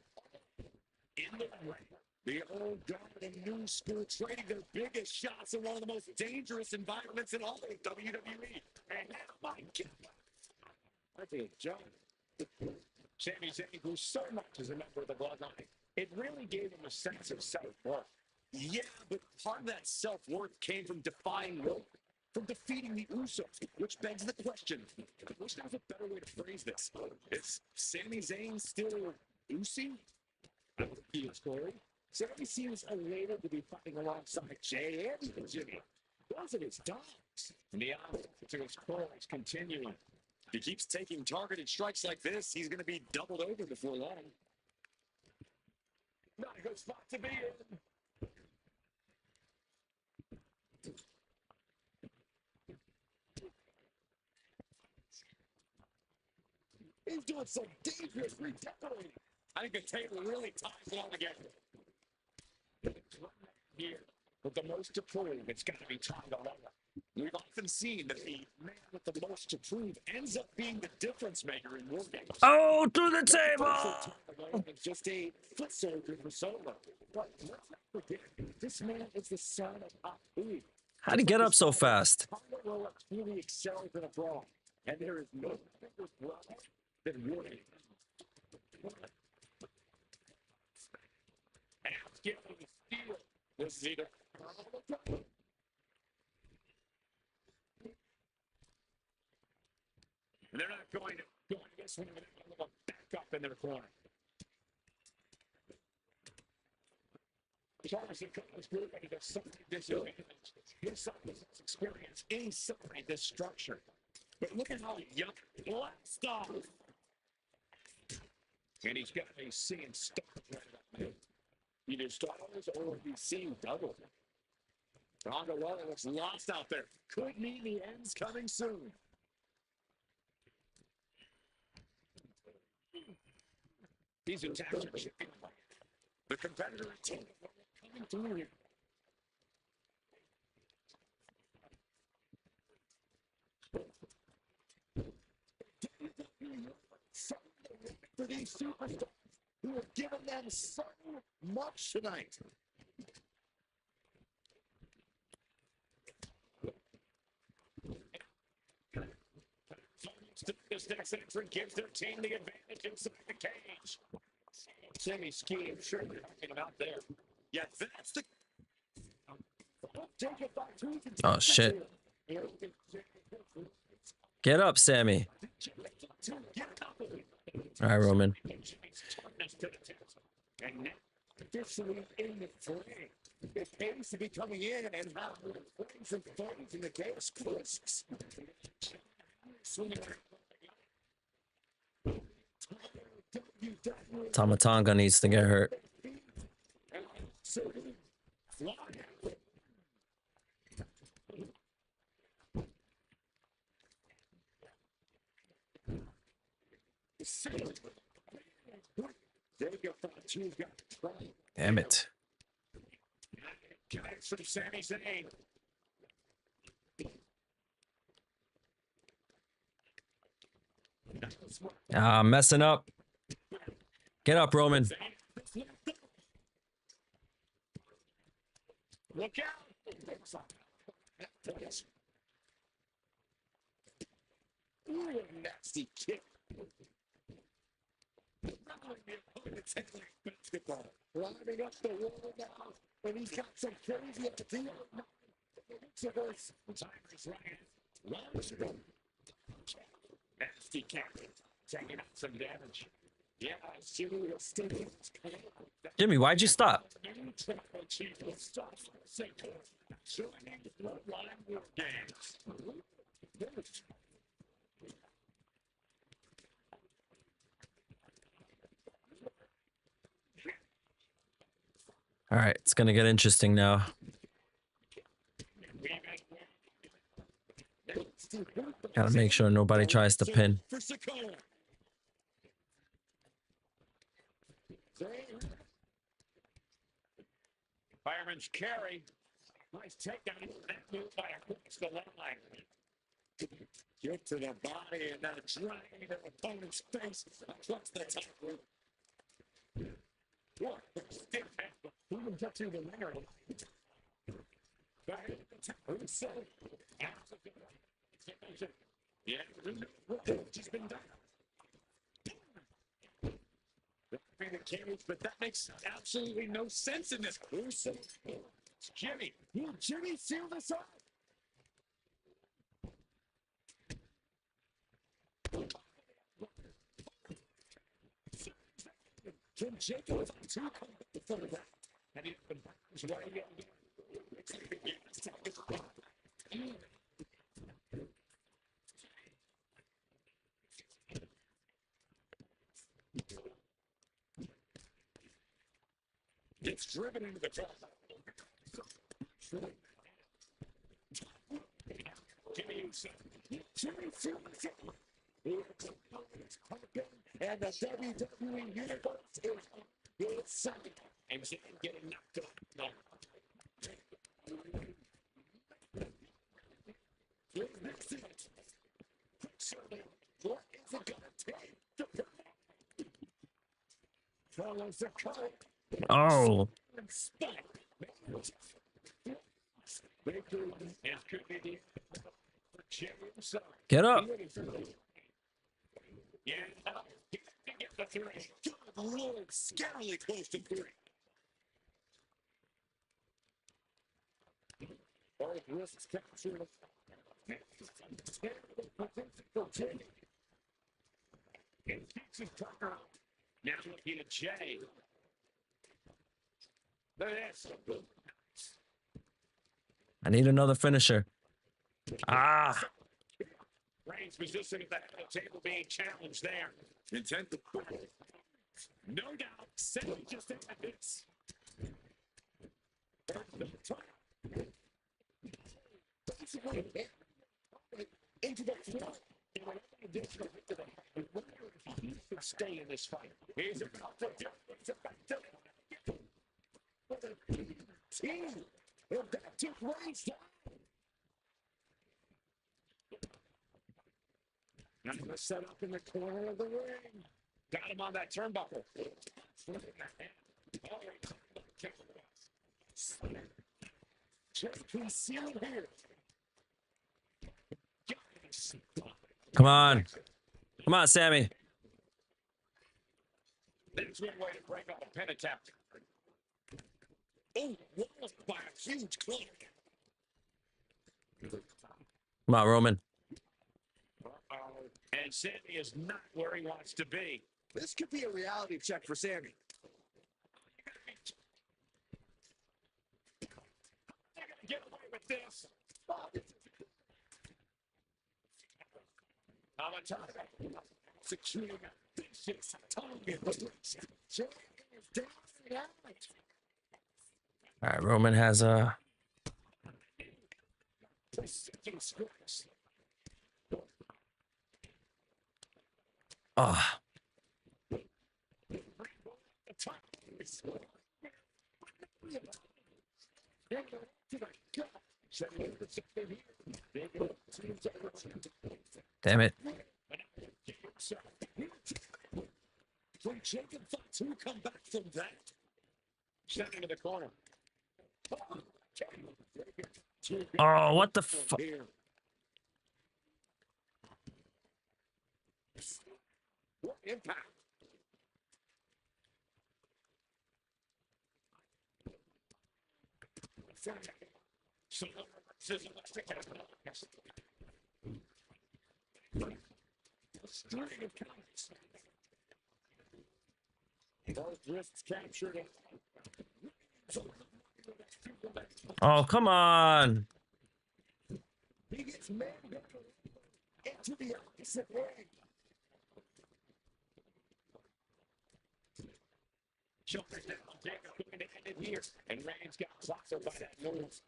the ring. The old guard and new school trading their biggest shots in one of the most dangerous environments in all of WWE. And now, my God. I think John. Sami Zayn grew so much as a member of the Bloodline. It really gave him a sense of self-worth. Yeah, but part of that self-worth came from defying Roman, from defeating the Usos, which begs the question, I wish there was a better way to phrase this. Is Sami Zayn still Usi? I don't think he is, Corey. Sami seems elated to be fighting alongside Jay and Jimmy. Those are his dogs. And the offense to his core is continuing. If he keeps taking targeted strikes like this, he's going to be doubled over before long. Not a good spot to be in. He's doing some dangerous redecorating. I think the table really ties it all together. Here, with the most to prove, it's got to be tied all over. We've often seen that the man with the most to prove ends up being the difference maker in war games. Oh, to the table! It's just a foot soldier for Solo. But let's not forget, this man is the son of Apu. How'd he get up so fast? Apollo really excels in a brawl, and there is no bigger brawl than Woody. Getting the steal. This is either. They're not going to this one with a little back up in their corner. Charles and Collins group and the side disadvantage. His side has experience inside this structure. But look at how young blast off. And he's got a seeing stars right about now. Either stars or he's seeing double. Ronda Rousey looks lost out there. Could mean the end's coming soon. These attacks are chipping away. The competitor team coming through here. For these superstars who have given them so much tonight. This next entrant gives their team the advantage inside the cage. Sami Ski, I'm sure they're talking about there. Yeah, that's the. Oh, shit. Get up, Sammy. All right, Roman. And now, officially in the fray. It pays to be coming in and have friends and foes in the cage crisps. Tamatanga needs to get hurt. Damn it. From Sami Zayn. Ah, messing up. Get up, Roman. Look out! Ooh, a nasty kick. Basketball. Climbing up the wall now, and he's got some crazy idea. Nasty kick. Taking out some damage. Yeah, serious damage. Jimmy, why'd you stop? All right, it's gonna get interesting now. Gotta make sure nobody tries to pin. Fireman's carry. Nice takedown. That move by across the line. Get to the body and then dragging the opponent's face across the top rope. What? Stiff hand. Even get to the ringer. Back at the top rope. Yeah, what just been done. The cage, but that makes absolutely no sense in this. It's Jimmy. Jimmy sealed us up. Can Jacobs two come before that? And he's right again. Gets driven into the trap. And the WWE Universe is inside. And getting knocked up. What is it going to take? Follows the cut. Oh. Get up. Yeah. Get the three. Good Lord, scarily close to three. Both wrists captured. Now looking at Jay. I need another finisher. Ah. Reigns position at the head of the table being challenged there. Intent to quit. No doubt. Sammy just had this. Basically, into the floor. He could stay in this fight. He's about to do it. Team. And that took Reigns down. Now set up in the corner of the ring. Got him on that turnbuckle. Conceal here. Come on. Come on, Sammy. That's one way to break up a pin attempt. Oh, walled by a huge clock. Come on, Roman. And Sammy is not where he wants to be. This could be a reality check for Sammy. They're going to get away with this. How much time? Securing a vicious target. All right, Roman has a. Ah. Damn it. When Jacob thought to come back from that, step into the corner. Oh, what the fuck? What impact? Both wrists captured. Oh, come on. He gets man into the opposite ring. Shoulders down, Jacob going to end it here, and Reigns got closer by that move.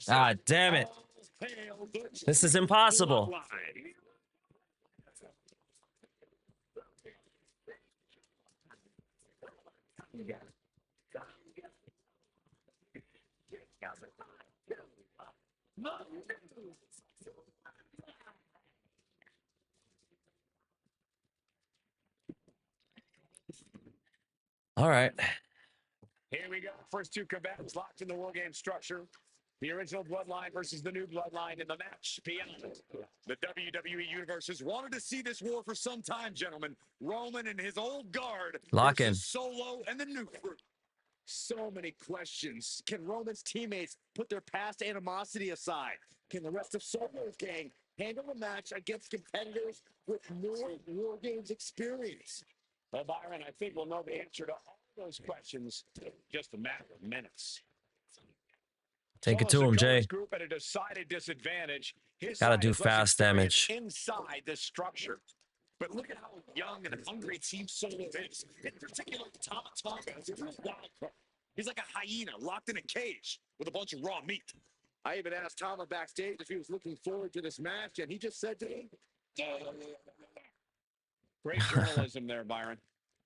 Ah, damn it. This is impossible. All right. Here we go. first two combatants locked in the war game structure. The original bloodline versus the new bloodline in the match. Beyond the WWE Universe has wanted to see this war for some time, gentlemen. Roman and his old guard Lock in. versus Solo and the new crew. So many questions. Can Roman's teammates put their past animosity aside? Can the rest of Solo's gang handle a match against competitors with more War Games experience? Well, Byron, I think we'll know the answer to all those questions in just a matter of minutes. Take it to him, Jay. Group at a decided disadvantage. His Gotta side do has less fast experience damage. inside this structure. But look at how young and hungry Team Solo is. In particular, Tama Tonga is a real wild card. He's like a hyena locked in a cage with a bunch of raw meat. I even asked Tama backstage if he was looking forward to this match, and he just said to me, great journalism there, Byron.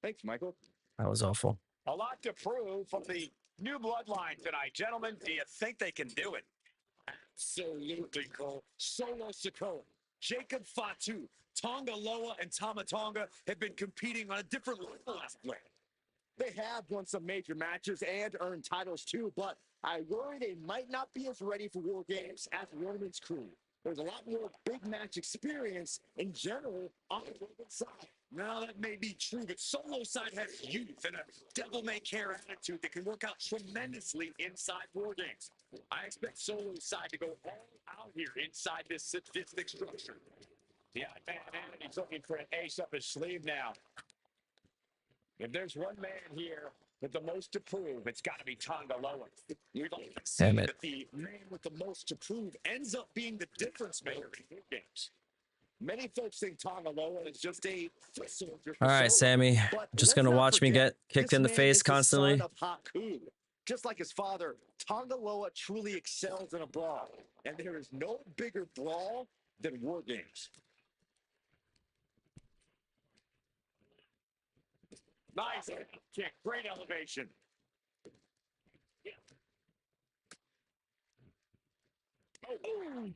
Thanks, Michael. That was awful. A lot to prove from the new bloodline tonight. Gentlemen, do you think they can do it? Absolutely, Cole. Solo Sikoa, Jacob Fatu, Tonga Loa, and Tama Tonga have been competing on a different level last night. They have won some major matches and earned titles too, but I worry they might not be as ready for War Games as Roman's crew. There's a lot more big match experience in general on the Roman side. Now, that may be true, but Solo's side has youth and a devil-may-care attitude that can work out tremendously inside War Games. I expect Solo's side to go all out here inside this sadistic structure. Yeah, man, he's looking for an ace up his sleeve now. If there's one man here with the most to prove, it's got to be Tonga Loa. We've only seen that the man with the most to prove ends up being the difference maker in War Games. Many folks think Tonga Loa is just a foot soldier. All right, Sammy. Just gonna watch me get kicked in the face constantly. Just like his father, Tonga Loa truly excels in a brawl, and there is no bigger brawl than War Games. Nice kick, great elevation. Yeah. Oh,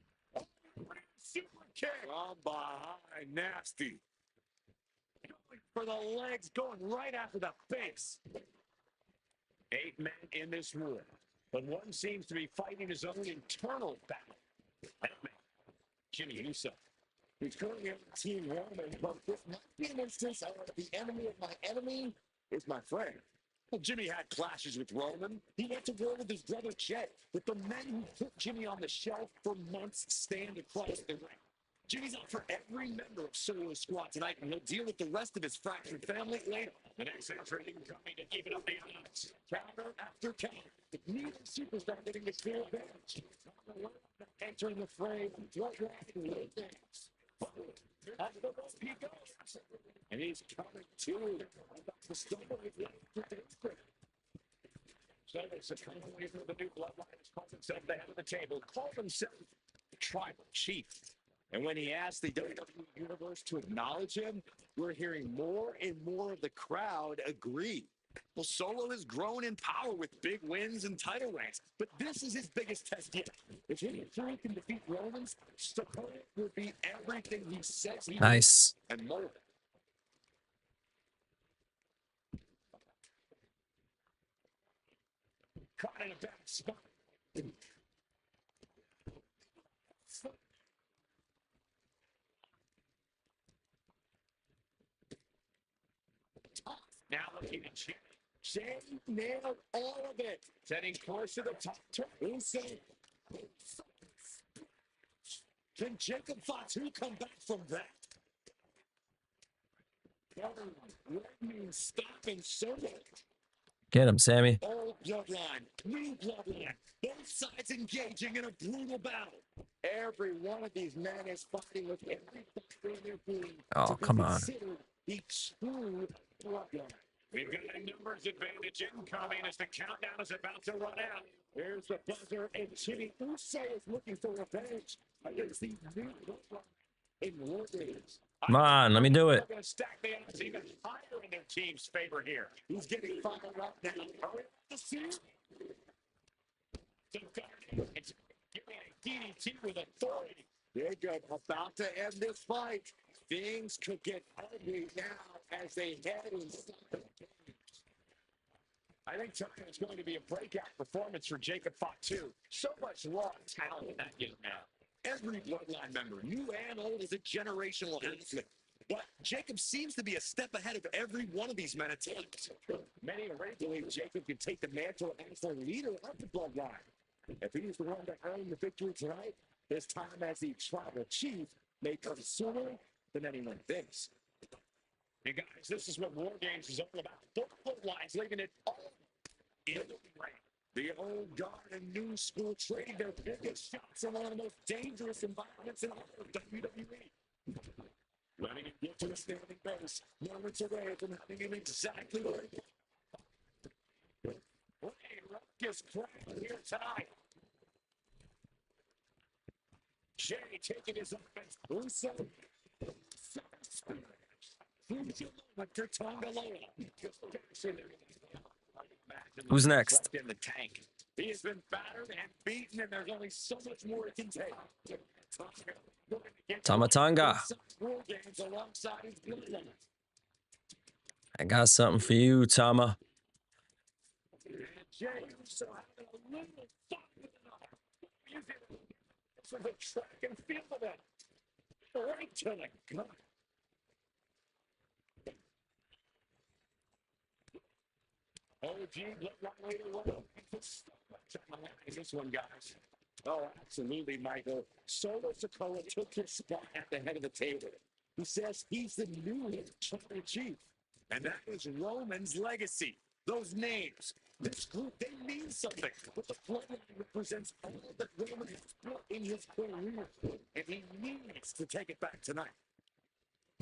super kick. From behind, nasty. Going for the legs, going right after the face. 8 men in this war, but one seems to be fighting his own internal battle. That man, Jimmy Uso. He's currently on Team Roman, but this might be an instance of the enemy of my enemy is my friend. Well, Jimmy had clashes with Roman. He went to war with his brother Chet, but the men who put Jimmy on the shelf for months stand across the ring. Jimmy's out for every member of Solo's squad tonight, and he'll deal with the rest of his fractured family later. The next entry coming to even up the odds. Counter after counter. Neither superstar getting the clear advantage. Entering the fray, bloodline War Games. That's the rope he goes. And he's coming to the story so it's a company for the new bloodline has called himself the head of the table, called himself tribal chief. And when he asked the WWE Universe to acknowledge him, we're hearing more and more of the crowd agree. Well, Solo has grown in power with big wins and title reigns, but this is his biggest test yet. If he can defeat Romans, Sikoa will be everything he says he is and more. Caught in a bad spot. Now looking at Jimmy. Jay nailed all of it. Setting course to the top. Uso. Can Jacob Fatu come back from that? Lightning stopping Solo. Get him, Sammy. Old bloodline, new bloodline. Both sides engaging in a brutal battle. Every one of these men is fighting with every factor in their being. Oh, come on. The true bloodline. We've got a numbers advantage incoming as the countdown is about to run out. Here's the buzzer, and Jimmy Uso is looking for revenge against the new bloodline in War Games. Come on, let me do it. They're going to stack the odds even higher in their team's favor here. He's getting fired up now. Hurry up the scene. It's giving a DDT with authority. They're about to end this fight. Things could get ugly now as they head inside. I think tonight is going to be a breakout performance for Jacob Fott, too. So much raw talent in that young man. Every bloodline member, new and old, is a generational athlete. But Jacob seems to be a step ahead of every one of these men at times. Many already believe Jacob can take the mantle as the leader of the bloodline. If he's the one to earn the victory tonight, his time as the tribal chief may come sooner than anyone thinks. Hey guys, this is what War Games is all about. Both bloodlines leaving it all in the ring. The old guard and new school trading their biggest shots in one of the most dangerous environments in all of WWE. Letting him get to a standing base, moments away from having him exactly where he wants. Rock is crowd here tonight. Jay taking his offense. Russo. Crucial moment for Tongaloa. Who's next? In the tank. He has been battered and beaten, and there's only so much more it can take. Tamatanga. War Games alongside his bloodline. I got something for you, Tama. Jay Uso having a little fun with it. This was a track and field event. Right to the gut. OG looked like later on. This one, guys. Oh, absolutely, Michael. Solo Sikoa took his spot at the head of the table. He says he's the new tribal chief. And that is Roman's legacy. Those names, this group, they mean something. But the bloodline represents all that Roman has built in his career. And he needs to take it back tonight.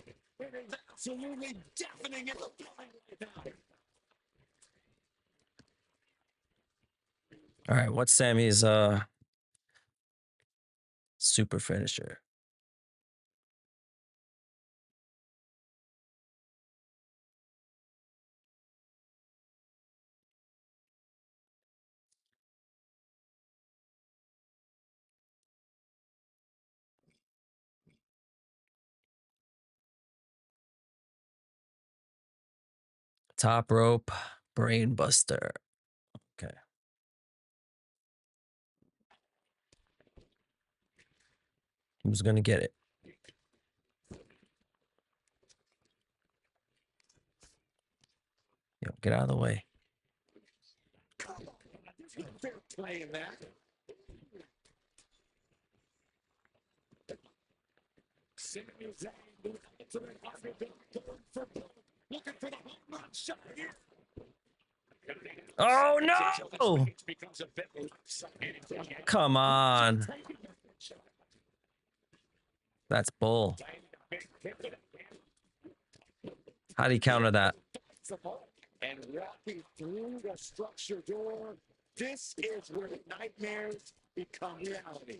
It is absolutely deafening in the blind right now. All right, what's Sammy's super finisher? Top rope, brain buster. Okay. Who's gonna get it? Yo, get out of the way. They're playing that. Sammy's looking for the home run shot here. Oh no! Come on. That's bull. How do you counter that? And walking through the structure door, this is where nightmares become reality.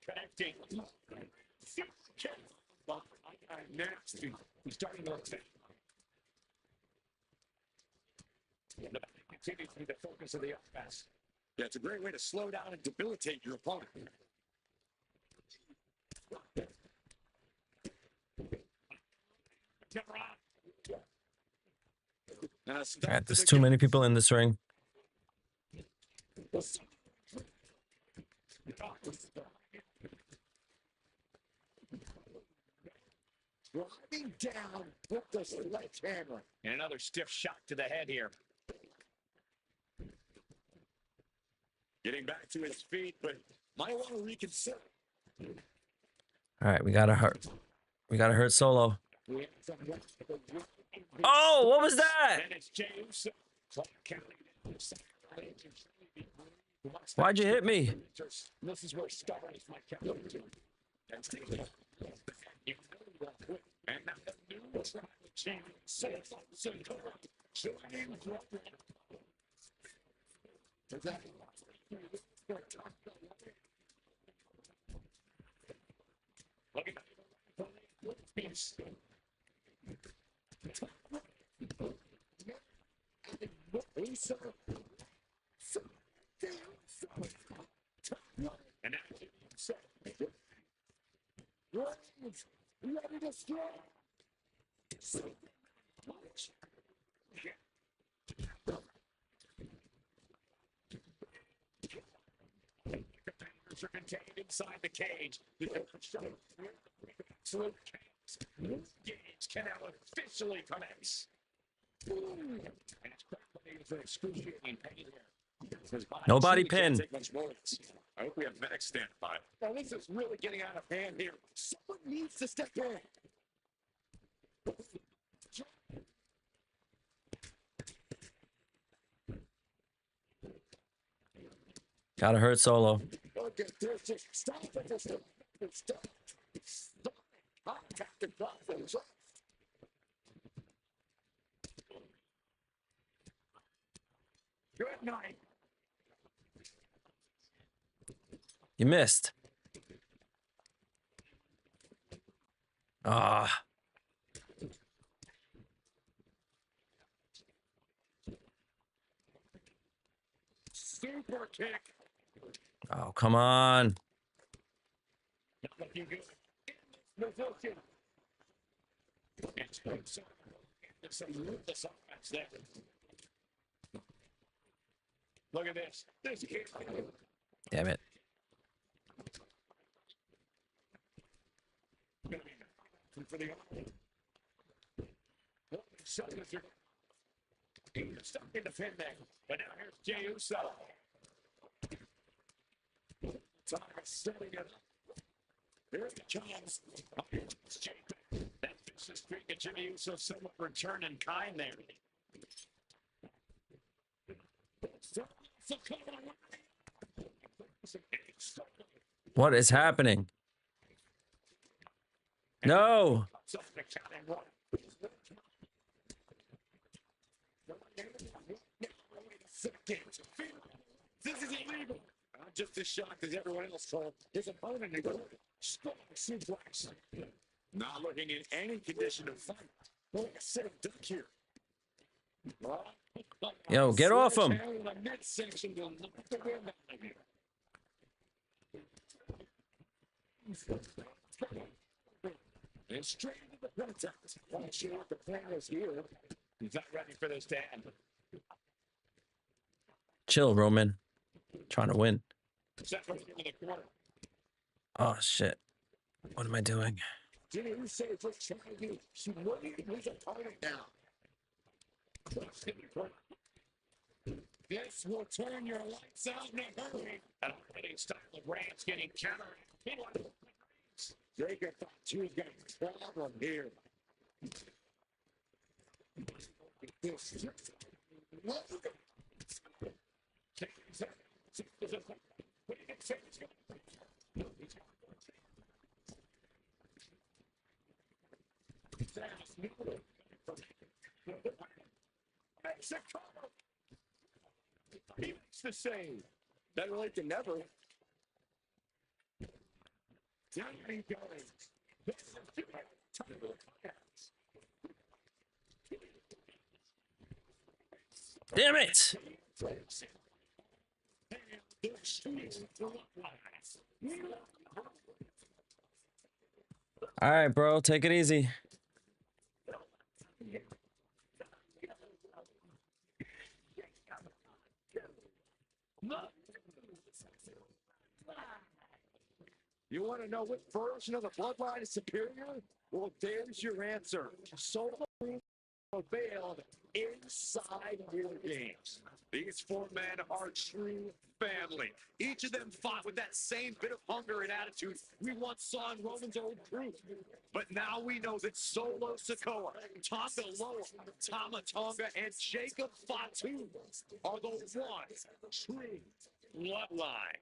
Connecting. Nasty. He's starting to attack. The back continues to be the focus of the offense. Yeah, it's a great way to slow down and debilitate your opponent. All right, there's too many people in this ring. Driving down with the sledgehammer. And another stiff shot to the head here. Getting back to his feet, but might want to reconsider. All right, we gotta hurt Solo. Oh, what was that? Why'd you hit me? This is where stubbornness might come up to. And now the new tribal chief says a strong punch. Competitors are contained inside the cage. The absolute chaos. This gauge can now officially commence. And it's practically for excruciating pain here. Nobody pin. I hope we have medics stand by. Now this is really getting out of hand here. Someone needs to step in. Gotta hurt Solo. Look at this. Just stop it. Just stop. Stop. Contact the dolphins. Good night. You missed. Ah. Super kick. Oh, come on. Not looking good. In this position. It's a ruthless offense there. Look at this. This kick. Damn it. For the he's stuck in the pin there. But now here's Jey Uso. Time setting it up. Here it comes. That vicious streak of Jimmy Uso somewhat return in kind there. What is happening? No. This is illegal. I'm just as shocked as everyone else told his opponent to go strong suplex. Not looking in any condition to fight. Like a set of duck here. Yo, get off him. Midsection will knock the wind out of here. And straight into the contact. Not sure what the plan is here. He's not ready for this to end. Chill, Roman. Trying to win. Set right into the corner. Oh, shit. What am I doing? Jimmy Uso just trying to humiliate his opponent now. This will turn your lights out in a hurry. An hitting style of Rams getting countered. Jacob thought she was getting a problem here. Mexico! He makes the save. Better late than never. Down he goes. This is the time of the playoffs. Damn it. All right, bro. Take it easy. You want to know what version of the bloodline is superior? Well, there's your answer. Solo availed inside War Games. These four men are true family. Each of them fought with that same bit of hunger and attitude we once saw in Roman's old crew. But now we know that Solo Sikoa, Tonga Loa, Tama Tonga, and Jacob Fatu are the one true bloodline.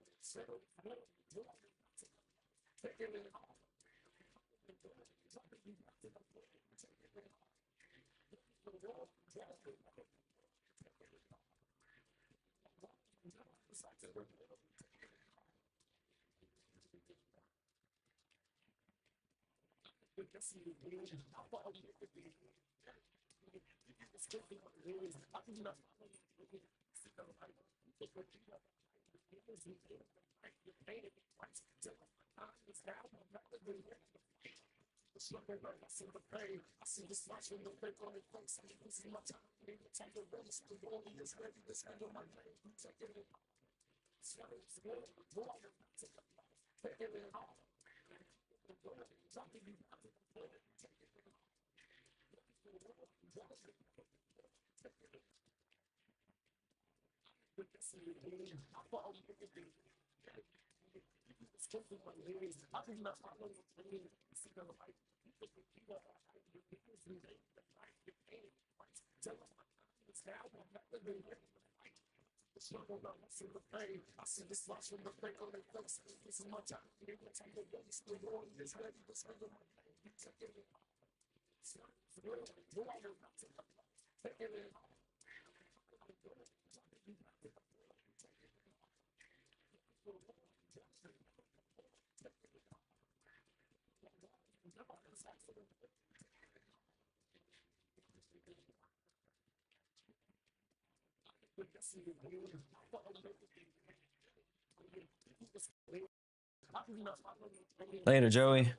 Later, Joey.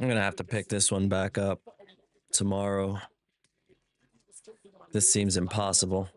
I'm gonna have to pick this one back up tomorrow. This seems impossible.